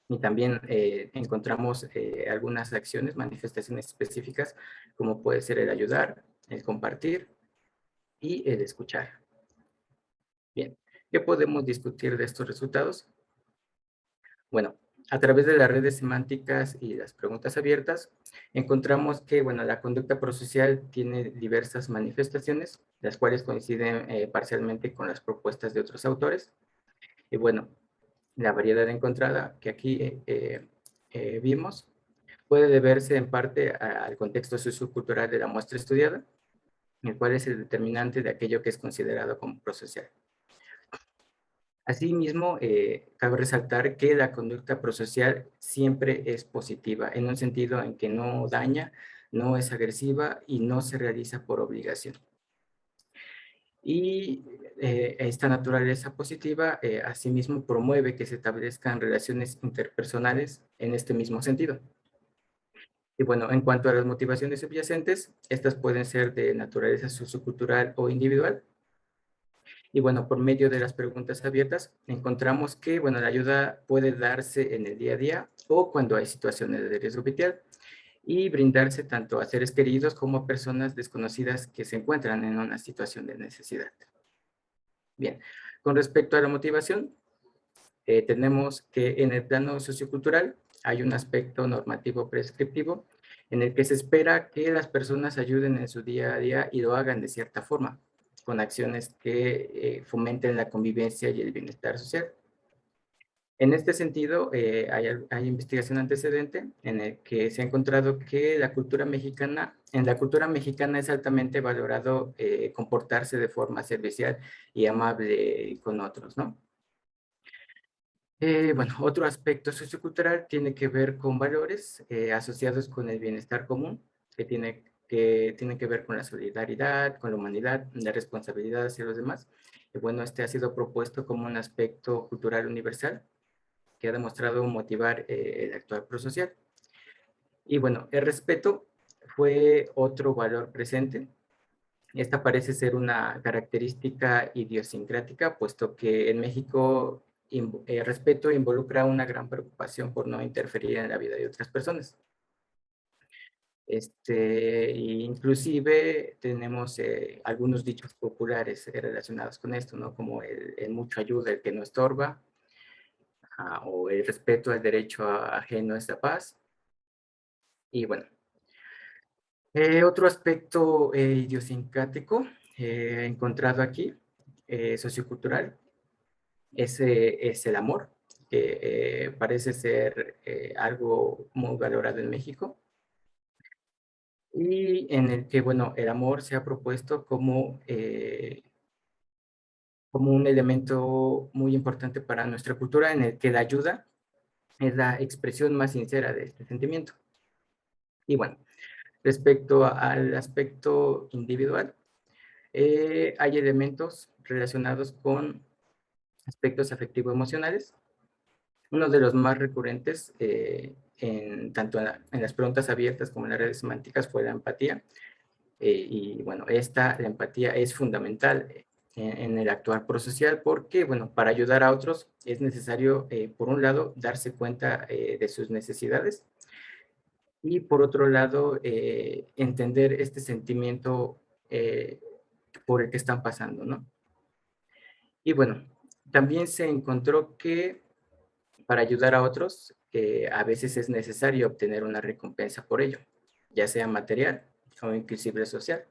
y también encontramos algunas acciones, manifestaciones específicas, como puede ser el ayudar, el compartir y el escuchar. Bien, ¿qué podemos discutir de estos resultados? Bueno, a través de las redes semánticas y las preguntas abiertas, encontramos que, bueno, la conducta prosocial tiene diversas manifestaciones, las cuales coinciden parcialmente con las propuestas de otros autores. Y bueno, la variedad encontrada que aquí vimos puede deberse en parte al contexto sociocultural de la muestra estudiada, el cual es el determinante de aquello que es considerado como prosocial. Asimismo, cabe resaltar que la conducta prosocial siempre es positiva, en un sentido en que no daña, no es agresiva y no se realiza por obligación. Y esta naturaleza positiva, asimismo, promueve que se establezcan relaciones interpersonales en este mismo sentido. Y bueno, en cuanto a las motivaciones subyacentes, estas pueden ser de naturaleza sociocultural o individual. Y bueno, por medio de las preguntas abiertas, encontramos que, bueno, la ayuda puede darse en el día a día o cuando hay situaciones de riesgo vital y brindarse tanto a seres queridos como a personas desconocidas que se encuentran en una situación de necesidad. Bien, con respecto a la motivación, tenemos que en el plano sociocultural hay un aspecto normativo prescriptivo en el que se espera que las personas ayuden en su día a día y lo hagan de cierta forma, con acciones que fomenten la convivencia y el bienestar social. En este sentido, hay investigación antecedente en el que se ha encontrado que en la cultura mexicana es altamente valorado comportarse de forma servicial y amable con otros, ¿no? Bueno, otro aspecto sociocultural tiene que ver con valores asociados con el bienestar común, que tienen que ver con la solidaridad, con la humanidad, la responsabilidad hacia los demás. Y bueno, este ha sido propuesto como un aspecto cultural universal que ha demostrado motivar el actuar prosocial. Y bueno, el respeto fue otro valor presente. Esta parece ser una característica idiosincrática, puesto que en México el respeto involucra una gran preocupación por no interferir en la vida de otras personas. Inclusive tenemos algunos dichos populares relacionados con esto, ¿no? Como el mucho ayuda, el que no estorba, o el respeto al derecho ajeno es la paz. Y bueno, otro aspecto idiosincrático encontrado aquí, sociocultural, es el amor, que parece ser algo muy valorado en México, y en el que, bueno, el amor se ha propuesto como un elemento muy importante para nuestra cultura, en el que la ayuda es la expresión más sincera de este sentimiento. Y bueno, respecto al aspecto individual, hay elementos relacionados con aspectos afectivo-emocionales. Uno de los más recurrentes, tanto en las preguntas abiertas como en las redes semánticas, fue la empatía. Y bueno, la empatía es fundamental en el actuar prosocial porque, bueno, para ayudar a otros es necesario, por un lado, darse cuenta de sus necesidades, y por otro lado, entender este sentimiento por el que están pasando, ¿no? Y bueno, también se encontró que para ayudar a otros, a veces es necesario obtener una recompensa por ello, ya sea material o inclusive social.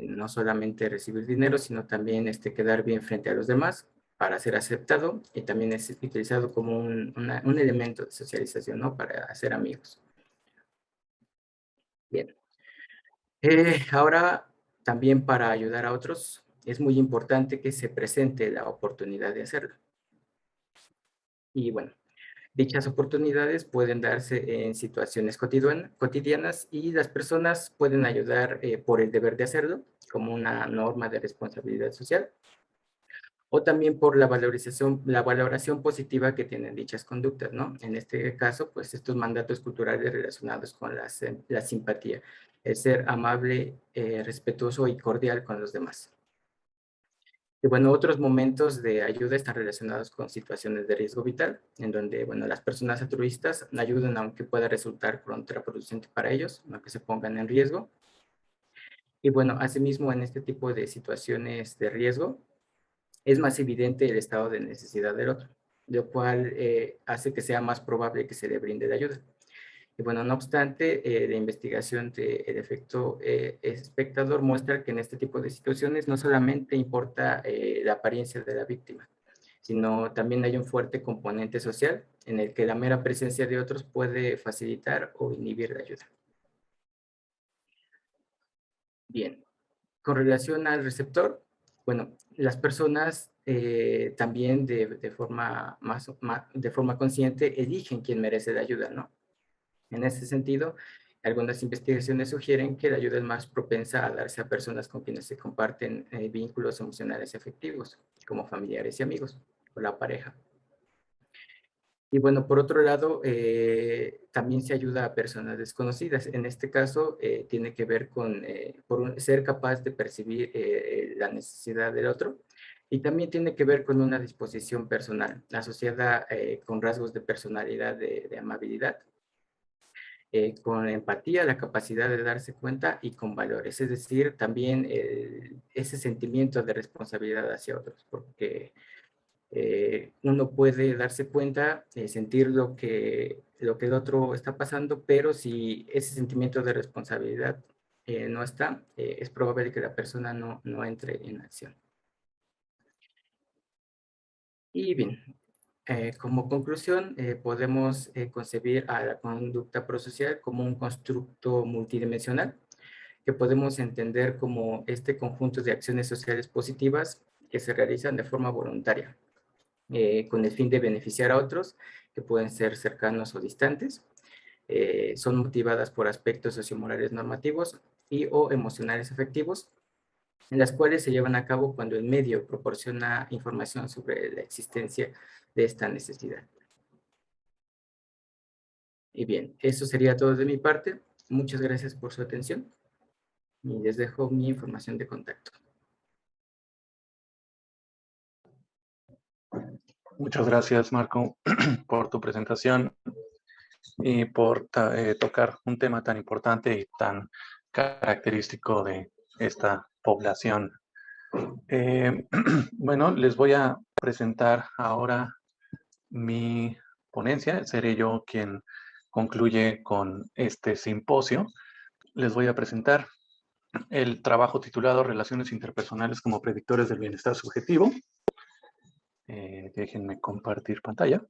No solamente recibir dinero, sino también quedar bien frente a los demás para ser aceptado, y también es utilizado como un elemento de socialización, ¿no? Para hacer amigos. Bien. Ahora, también para ayudar a otros, es muy importante que se presente la oportunidad de hacerlo. Y bueno, dichas oportunidades pueden darse en situaciones cotidianas, y las personas pueden ayudar por el deber de hacerlo, como una norma de responsabilidad social, o también por la valoración positiva que tienen dichas conductas, ¿no? En este caso, pues estos mandatos culturales relacionados con la simpatía, el ser amable, respetuoso y cordial con los demás. Y bueno, otros momentos de ayuda están relacionados con situaciones de riesgo vital, en donde, bueno, las personas altruistas ayudan aunque pueda resultar contraproducente para ellos, aunque se pongan en riesgo. Y bueno, asimismo, en este tipo de situaciones de riesgo, es más evidente el estado de necesidad del otro, lo cual hace que sea más probable que se le brinde la ayuda. Y bueno, no obstante, la investigación del efecto espectador muestra que en este tipo de situaciones no solamente importa la apariencia de la víctima, sino también hay un fuerte componente social en el que la mera presencia de otros puede facilitar o inhibir la ayuda. Bien, con relación al receptor, bueno, las personas también de forma consciente eligen quién merece la ayuda, ¿no? En ese sentido, algunas investigaciones sugieren que la ayuda es más propensa a darse a personas con quienes se comparten vínculos emocionales y afectivos, como familiares y amigos, o la pareja. Y bueno, por otro lado, también se ayuda a personas desconocidas. En este caso, tiene que ver con ser capaz de percibir la necesidad del otro, y también tiene que ver con una disposición personal asociada con rasgos de personalidad de amabilidad, con empatía, la capacidad de darse cuenta, y con valores, es decir, también ese sentimiento de responsabilidad hacia otros, porque uno puede darse cuenta, sentir lo que el otro está pasando, pero si ese sentimiento de responsabilidad no está, es probable que la persona no entre en acción. Y bien, como conclusión, podemos concebir a la conducta prosocial como un constructo multidimensional que podemos entender como este conjunto de acciones sociales positivas que se realizan de forma voluntaria, con el fin de beneficiar a otros, que pueden ser cercanos o distantes. Son motivadas por aspectos sociomorales normativos y o emocionales afectivos, en las cuales se llevan a cabo cuando el medio proporciona información sobre la existencia de esta necesidad. Y bien, eso sería todo de mi parte. Muchas gracias por su atención y les dejo mi información de contacto. Muchas gracias, Marco, por tu presentación y por tocar un tema tan importante y tan característico de esta población. Bueno, les voy a presentar ahora mi ponencia. Seré yo quien concluye con este simposio. Les voy a presentar el trabajo titulado Relaciones interpersonales como predictores del bienestar subjetivo. Déjenme compartir pantalla.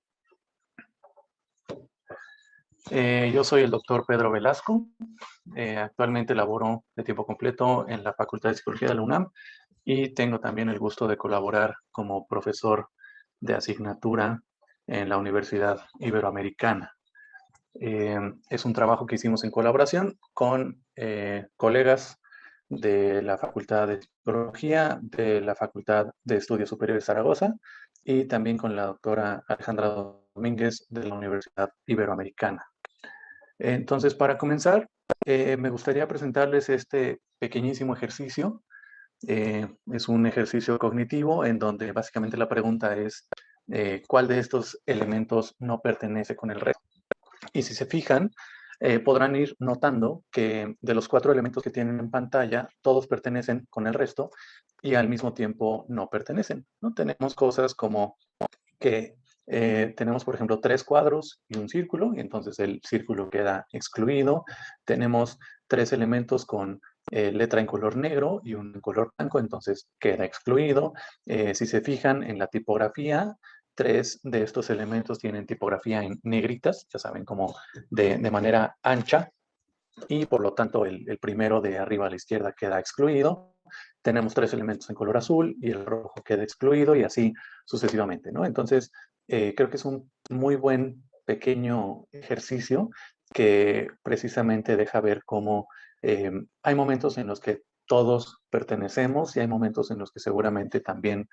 Yo soy el doctor Pedro Velasco. Actualmente laboro de tiempo completo en la Facultad de Psicología de la UNAM y tengo también el gusto de colaborar como profesor de asignatura en la Universidad Iberoamericana. Es un trabajo que hicimos en colaboración con colegas de la Facultad de Psicología, de la Facultad de Estudios Superiores de Zaragoza y también con la doctora Alejandra Domínguez de la Universidad Iberoamericana. Entonces, para comenzar, me gustaría presentarles este pequeñísimo ejercicio. Es un ejercicio cognitivo en donde básicamente la pregunta es ¿cuál de estos elementos no pertenece con el resto? Y si se fijan, podrán ir notando que de los 4 elementos que tienen en pantalla, todos pertenecen con el resto y al mismo tiempo no pertenecen, ¿no? Tenemos cosas como que tenemos, por ejemplo, 3 cuadros y un círculo, y entonces el círculo queda excluido. Tenemos 3 elementos con letra en color negro y un en color blanco, entonces queda excluido. Si se fijan en la tipografía, 3 de estos elementos tienen tipografía en negritas, ya saben, como de manera ancha, y por lo tanto el primero de arriba a la izquierda queda excluido. Tenemos 3 elementos en color azul y el rojo queda excluido y así sucesivamente, ¿no? Entonces, creo que es un muy buen pequeño ejercicio que precisamente deja ver cómo hay momentos en los que todos pertenecemos y hay momentos en los que seguramente también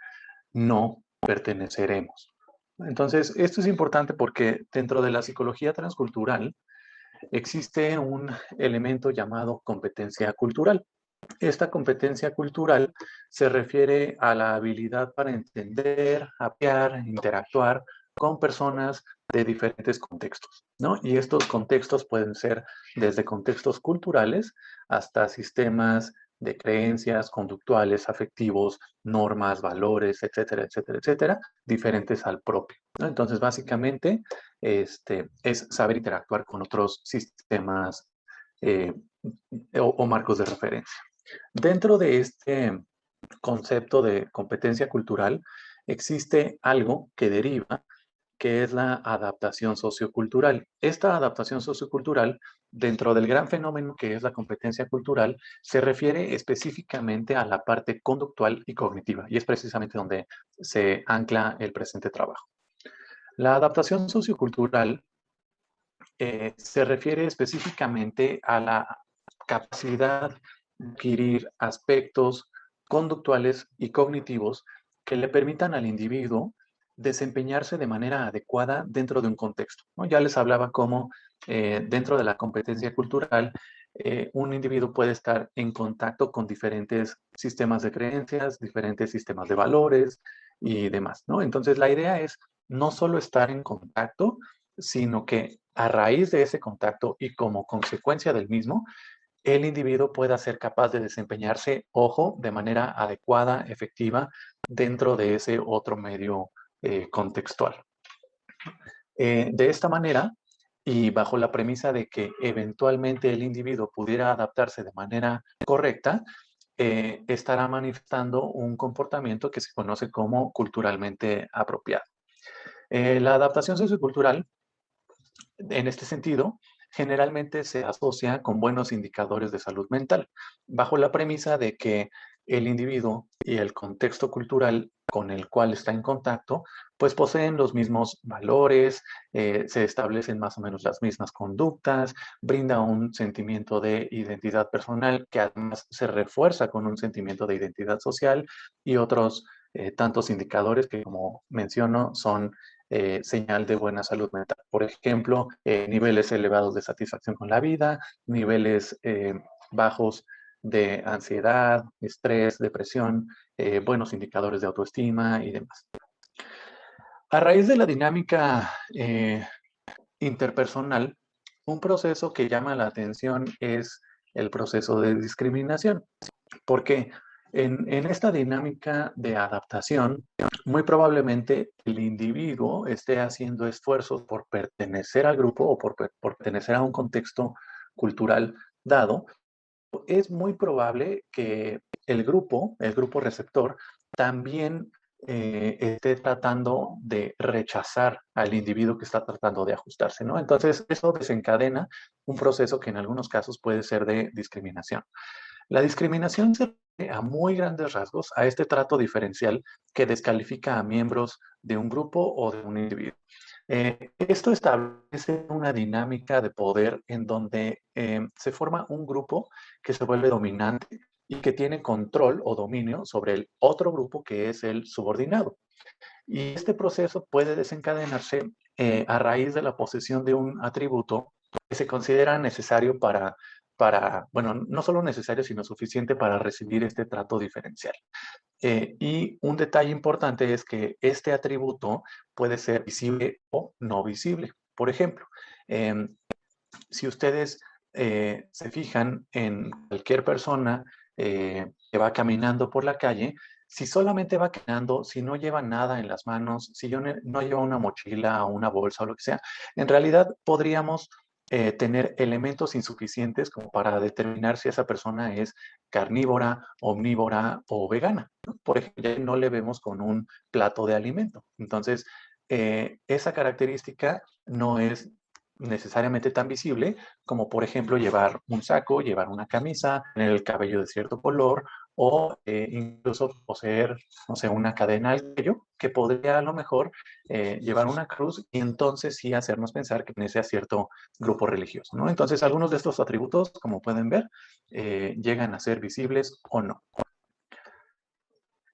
no perteneceremos. Entonces, esto es importante porque dentro de la psicología transcultural existe un elemento llamado competencia cultural. Esta competencia cultural se refiere a la habilidad para entender, apoyar, interactuar con personas de diferentes contextos, ¿no? Y estos contextos pueden ser desde contextos culturales hasta sistemas de creencias conductuales, afectivos, normas, valores, etcétera, etcétera, etcétera, diferentes al propio, ¿no? Entonces, básicamente, es saber interactuar con otros sistemas o marcos de referencia. Dentro de este concepto de competencia cultural existe algo que deriva, que es la adaptación sociocultural. Esta adaptación sociocultural, dentro del gran fenómeno que es la competencia cultural, se refiere específicamente a la parte conductual y cognitiva, y es precisamente donde se ancla el presente trabajo. La adaptación sociocultural se refiere específicamente a la capacidad de adquirir aspectos conductuales y cognitivos que le permitan al individuo desempeñarse de manera adecuada dentro de un contexto, ¿no? Ya les hablaba cómo dentro de la competencia cultural un individuo puede estar en contacto con diferentes sistemas de creencias, diferentes sistemas de valores y demás, ¿no? Entonces la idea es no solo estar en contacto, sino que a raíz de ese contacto y como consecuencia del mismo, el individuo pueda ser capaz de desempeñarse, ojo, de manera adecuada, efectiva, dentro de ese otro medio contextual. De esta manera, y bajo la premisa de que eventualmente el individuo pudiera adaptarse de manera correcta, estará manifestando un comportamiento que se conoce como culturalmente apropiado. La adaptación sociocultural, en este sentido, generalmente se asocia con buenos indicadores de salud mental, bajo la premisa de que el individuo y el contexto cultural con el cual está en contacto, pues poseen los mismos valores, se establecen más o menos las mismas conductas, brinda un sentimiento de identidad personal que además se refuerza con un sentimiento de identidad social y otros tantos indicadores que, como menciono, son señal de buena salud mental. Por ejemplo, niveles elevados de satisfacción con la vida, niveles bajos de ansiedad, estrés, depresión, buenos indicadores de autoestima y demás. A raíz de la dinámica interpersonal, un proceso que llama la atención es el proceso de discriminación, porque en esta dinámica de adaptación, muy probablemente el individuo esté haciendo esfuerzos por pertenecer al grupo o por pertenecer a un contexto cultural dado. Es muy probable que el grupo receptor, también esté tratando de rechazar al individuo que está tratando de ajustarse, ¿no? Entonces, eso desencadena un proceso que en algunos casos puede ser de discriminación. La discriminación se refiere a muy grandes rasgos a este trato diferencial que descalifica a miembros de un grupo o de un individuo. Esto establece una dinámica de poder en donde se forma un grupo que se vuelve dominante y que tiene control o dominio sobre el otro grupo que es el subordinado. Y este proceso puede desencadenarse a raíz de la posesión de un atributo que se considera necesario bueno, no solo necesario, sino suficiente para recibir este trato diferencial. Y un detalle importante es que este atributo puede ser visible o no visible. Por ejemplo, si ustedes se fijan en cualquier persona que va caminando por la calle, si solamente va caminando, si no lleva nada en las manos, si no lleva una mochila o una bolsa o lo que sea, en realidad podríamos tener elementos insuficientes como para determinar si esa persona es carnívora, omnívora o vegana, ¿no? Por ejemplo, ya no le vemos con un plato de alimento. Entonces, esa característica no es necesariamente tan visible como, por ejemplo, llevar un saco, llevar una camisa, tener el cabello de cierto color o incluso poseer, no sé, una cadena al cuello que podría a lo mejor llevar una cruz y entonces sí hacernos pensar que pertenece a cierto grupo religioso, ¿no? Entonces, algunos de estos atributos, como pueden ver, llegan a ser visibles o no.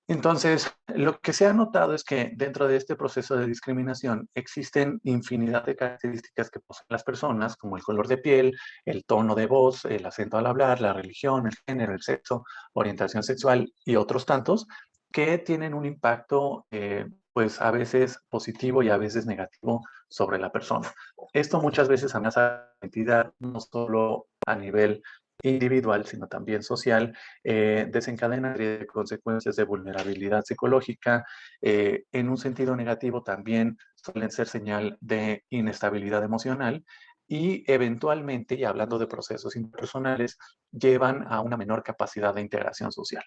Entonces, lo que se ha notado es que dentro de este proceso de discriminación existen infinidad de características que poseen las personas, como el color de piel, el tono de voz, el acento al hablar, la religión, el género, el sexo, orientación sexual y otros tantos, que tienen un impacto, pues a veces positivo y a veces negativo sobre la persona. Esto muchas veces amenaza la identidad, no solo a nivel individual, sino también social, desencadena de consecuencias de vulnerabilidad psicológica. En un sentido negativo también suelen ser señal de inestabilidad emocional y eventualmente, y hablando de procesos interpersonales, llevan a una menor capacidad de integración social.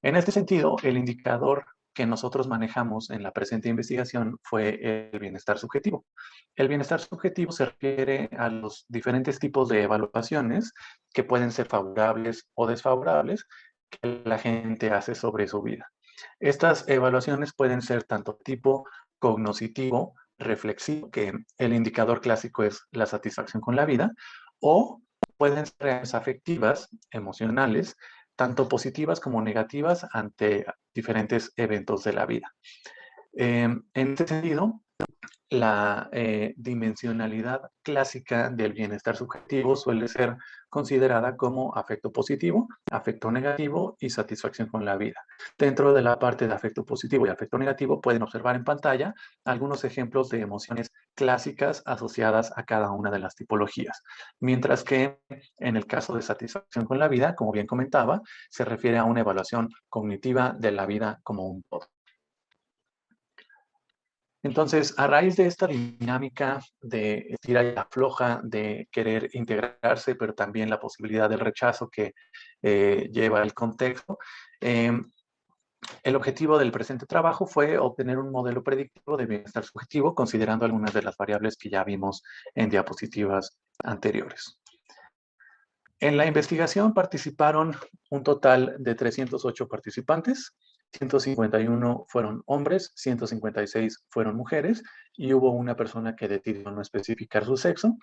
En este sentido, el indicador que nosotros manejamos en la presente investigación fue el bienestar subjetivo. El bienestar subjetivo se refiere a los diferentes tipos de evaluaciones que pueden ser favorables o desfavorables que la gente hace sobre su vida. Estas evaluaciones pueden ser tanto tipo cognoscitivo, reflexivo, que el indicador clásico es la satisfacción con la vida, o pueden ser afectivas, emocionales, tanto positivas como negativas ante diferentes eventos de la vida. En este sentido, la dimensionalidad clásica del bienestar subjetivo suele ser considerada como afecto positivo, afecto negativo y satisfacción con la vida. Dentro de la parte de afecto positivo y afecto negativo pueden observar en pantalla algunos ejemplos de emociones clásicas asociadas a cada una de las tipologías. Mientras que en el caso de satisfacción con la vida, como bien comentaba, se refiere a una evaluación cognitiva de la vida como un todo. Entonces, a raíz de esta dinámica de tira y afloja, de querer integrarse, pero también la posibilidad del rechazo que lleva el contexto, el objetivo del presente trabajo fue obtener un modelo predictivo de bienestar subjetivo, considerando algunas de las variables que ya vimos en diapositivas anteriores. En la investigación participaron un total de 308 participantes, 151 fueron hombres, 156 fueron mujeres y hubo una persona que decidió no especificar su sexo.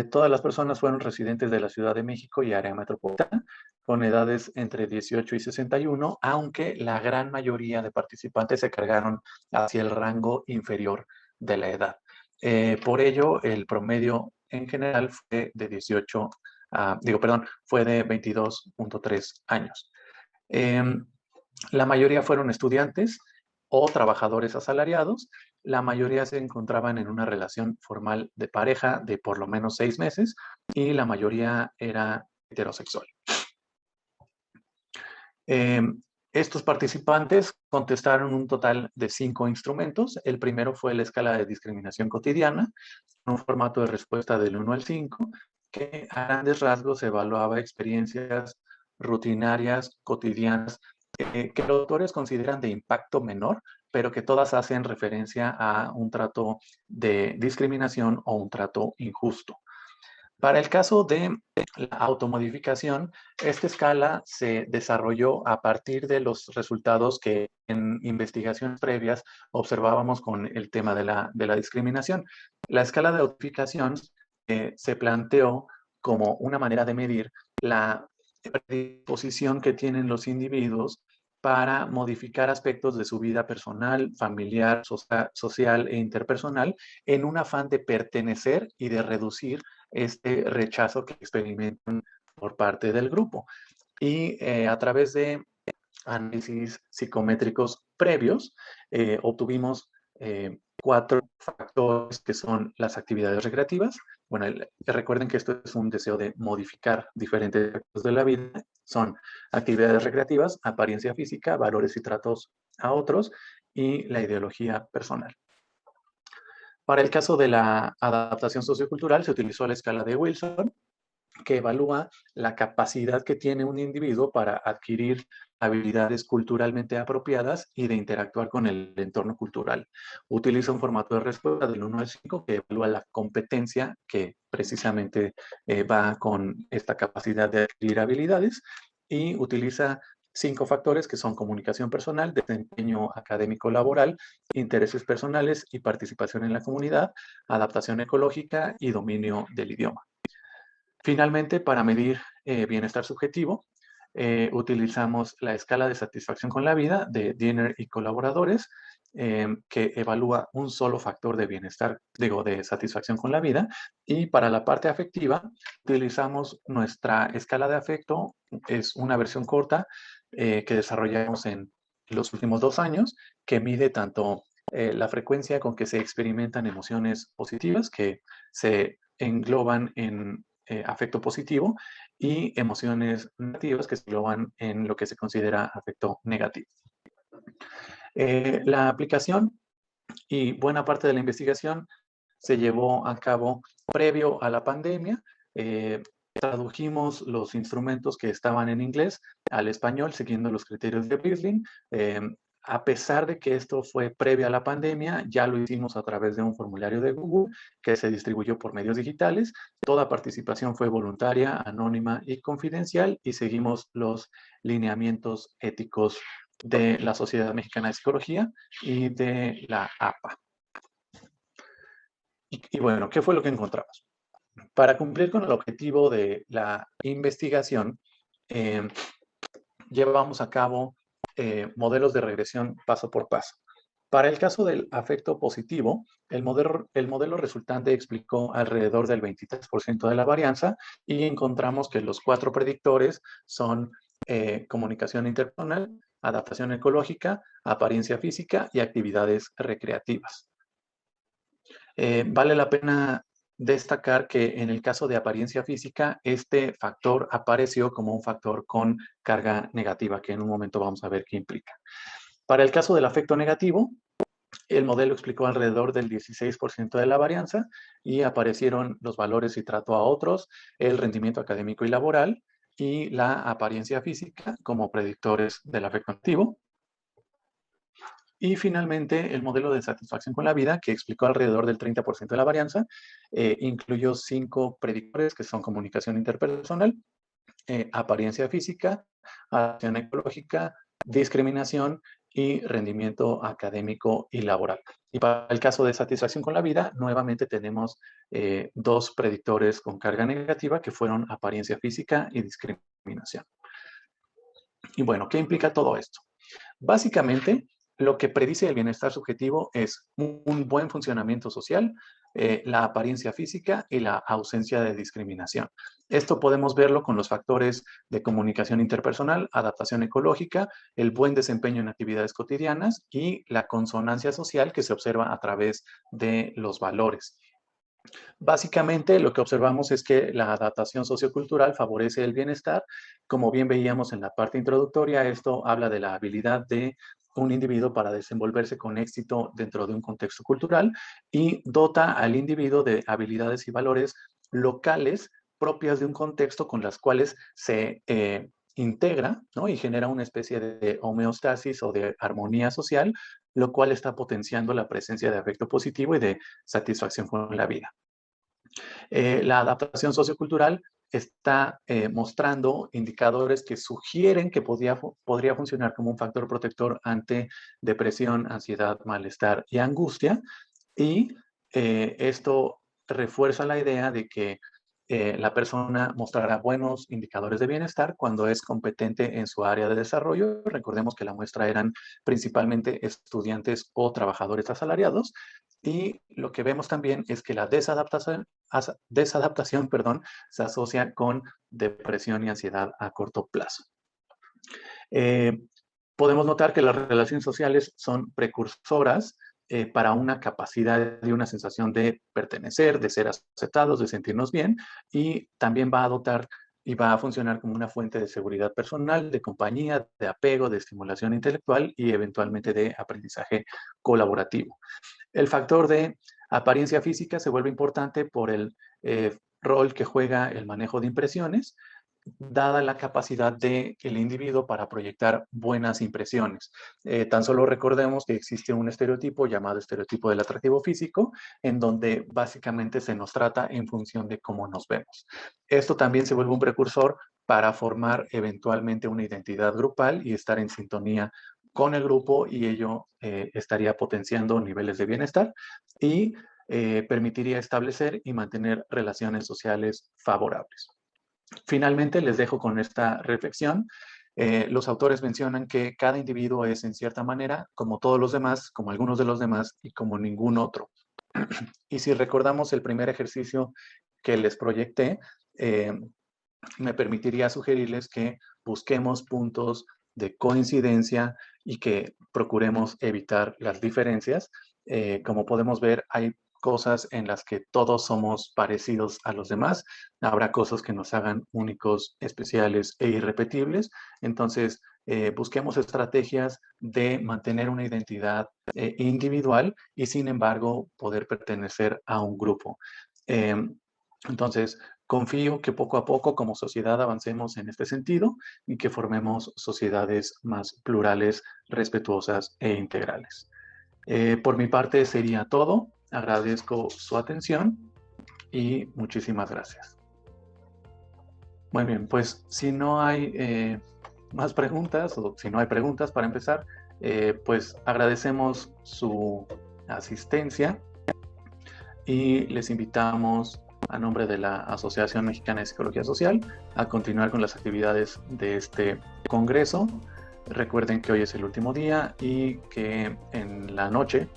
Todas las personas fueron residentes de la Ciudad de México y área metropolitana, con edades entre 18 y 61, aunque la gran mayoría de participantes se cargaron hacia el rango inferior de la edad. Por ello, el promedio en general fue de 18, fue de 22.3 años. La mayoría fueron estudiantes o trabajadores asalariados. La mayoría se encontraban en una relación formal de pareja de por lo menos 6 meses y la mayoría era heterosexual. Estos participantes contestaron un total de 5 instrumentos. El primero fue la escala de discriminación cotidiana, un formato de respuesta del 1 al 5, que a grandes rasgos evaluaba experiencias rutinarias, cotidianas, que los autores consideran de impacto menor, pero que todas hacen referencia a un trato de discriminación o un trato injusto. Para el caso de la automodificación, esta escala se desarrolló a partir de los resultados que en investigaciones previas observábamos con el tema de la discriminación. La escala de automodificación se planteó como una manera de medir la predisposición que tienen los individuos para modificar aspectos de su vida personal, familiar, social e interpersonal en un afán de pertenecer y de reducir este rechazo que experimentan por parte del grupo. Y a través de análisis psicométricos previos, obtuvimos 4 factores que son las actividades recreativas. Bueno, recuerden que esto es un deseo de modificar diferentes aspectos de la vida. Son actividades recreativas, apariencia física, valores y tratos a otros y la ideología personal. Para el caso de la adaptación sociocultural se utilizó la escala de Wilson, que evalúa la capacidad que tiene un individuo para adquirir habilidades culturalmente apropiadas y de interactuar con el entorno cultural. Utiliza un formato de respuesta del 1 al 5 que evalúa la competencia que precisamente va con esta capacidad de adquirir habilidades y utiliza 5 factores que son comunicación personal, desempeño académico laboral, intereses personales y participación en la comunidad, adaptación ecológica y dominio del idioma. Finalmente, para medir bienestar subjetivo, utilizamos la escala de satisfacción con la vida de Diener y colaboradores, que evalúa un solo factor de bienestar, de satisfacción con la vida. Y para la parte afectiva, utilizamos nuestra escala de afecto, es una versión corta que desarrollamos en los últimos 2 años, que mide tanto la frecuencia con que se experimentan emociones positivas, que se engloban en afecto positivo, y emociones negativas que se engloban en lo que se considera afecto negativo. La aplicación y buena parte de la investigación se llevó a cabo previo a la pandemia. Tradujimos los instrumentos que estaban en inglés al español siguiendo los criterios de Breslin. A pesar de que esto fue previo a la pandemia, ya lo hicimos a través de un formulario de Google que se distribuyó por medios digitales. Toda participación fue voluntaria, anónima y confidencial y seguimos los lineamientos éticos de la Sociedad Mexicana de Psicología y de la APA. Y bueno, ¿qué fue lo que encontramos? Para cumplir con el objetivo de la investigación, llevamos a cabo modelos de regresión paso por paso. Para el caso del afecto positivo, el modelo resultante explicó alrededor del 23% de la varianza y encontramos que los 4 predictores son comunicación interpersonal, adaptación ecológica, apariencia física y actividades recreativas. Vale la pena destacar que en el caso de apariencia física, este factor apareció como un factor con carga negativa, que en un momento vamos a ver qué implica. Para el caso del afecto negativo, El modelo explicó alrededor del 16% de la varianza y aparecieron los valores y trato a otros, el rendimiento académico y laboral y la apariencia física como predictores del afecto activo. Y finalmente, el modelo de satisfacción con la vida, que explicó alrededor del 30% de la varianza, incluyó 5 predictores que son comunicación interpersonal, apariencia física, acción ecológica, discriminación y rendimiento académico y laboral. Y para el caso de satisfacción con la vida, nuevamente tenemos 2 predictores con carga negativa que fueron apariencia física y discriminación. Y bueno, ¿qué implica todo esto? Básicamente, lo que predice el bienestar subjetivo es un buen funcionamiento social, la apariencia física y la ausencia de discriminación. Esto podemos verlo con los factores de comunicación interpersonal, adaptación ecológica, el buen desempeño en actividades cotidianas y la consonancia social que se observa a través de los valores. Básicamente, lo que observamos es que la adaptación sociocultural favorece el bienestar. Como bien veíamos en la parte introductoria, esto habla de la habilidad de un individuo para desenvolverse con éxito dentro de un contexto cultural y dota al individuo de habilidades y valores locales propias de un contexto con las cuales se integra, ¿no? Y genera una especie de homeostasis o de armonía social, lo cual está potenciando la presencia de afecto positivo y de satisfacción con la vida. La adaptación sociocultural está mostrando indicadores que sugieren que podría funcionar como un factor protector ante depresión, ansiedad, malestar y angustia. Y esto refuerza la idea de que la persona mostrará buenos indicadores de bienestar cuando es competente en su área de desarrollo. Recordemos que la muestra eran principalmente estudiantes o trabajadores asalariados. Y lo que vemos también es que la desadaptación, se asocia con depresión y ansiedad a corto plazo. Podemos notar que las relaciones sociales son precursoras para una capacidad y una sensación de pertenecer, de ser aceptados, de sentirnos bien, y también va a dotar y va a funcionar como una fuente de seguridad personal, de compañía, de apego, de estimulación intelectual y eventualmente de aprendizaje colaborativo. El factor de apariencia física se vuelve importante por el rol que juega el manejo de impresiones, dada la capacidad del individuo para proyectar buenas impresiones. Tan solo recordemos que existe un estereotipo llamado estereotipo del atractivo físico, en donde básicamente se nos trata en función de cómo nos vemos. Esto también se vuelve un precursor para formar eventualmente una identidad grupal y estar en sintonía con el grupo, y ello estaría potenciando niveles de bienestar y permitiría establecer y mantener relaciones sociales favorables. Finalmente, les dejo con esta reflexión. Los autores mencionan que cada individuo es en cierta manera como todos los demás, como algunos de los demás y como ningún otro. Y si recordamos el primer ejercicio que les proyecté, me permitiría sugerirles que busquemos puntos de coincidencia y que procuremos evitar las diferencias. Como podemos ver, hay cosas en las que todos somos parecidos a los demás. Habrá cosas que nos hagan únicos, especiales e irrepetibles. Entonces, busquemos estrategias de mantener una identidad individual y, sin embargo, poder pertenecer a un grupo. Entonces, confío que poco a poco como sociedad avancemos en este sentido y que formemos sociedades más plurales, respetuosas e integrales. Por mi parte sería todo. Agradezco su atención y muchísimas gracias. Muy bien, pues si no hay más preguntas, o si no hay preguntas para empezar, pues agradecemos su asistencia y les invitamos a nombre de la Asociación Mexicana de Psicología Social a continuar con las actividades de este congreso. Recuerden que hoy es el último día y que en la noche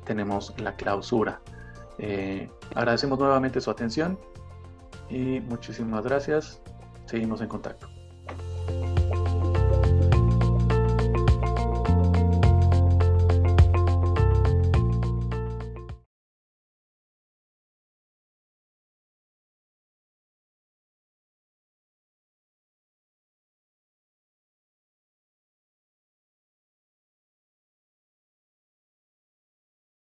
tenemos la clausura. Agradecemos nuevamente su atención y muchísimas gracias. Seguimos en contacto.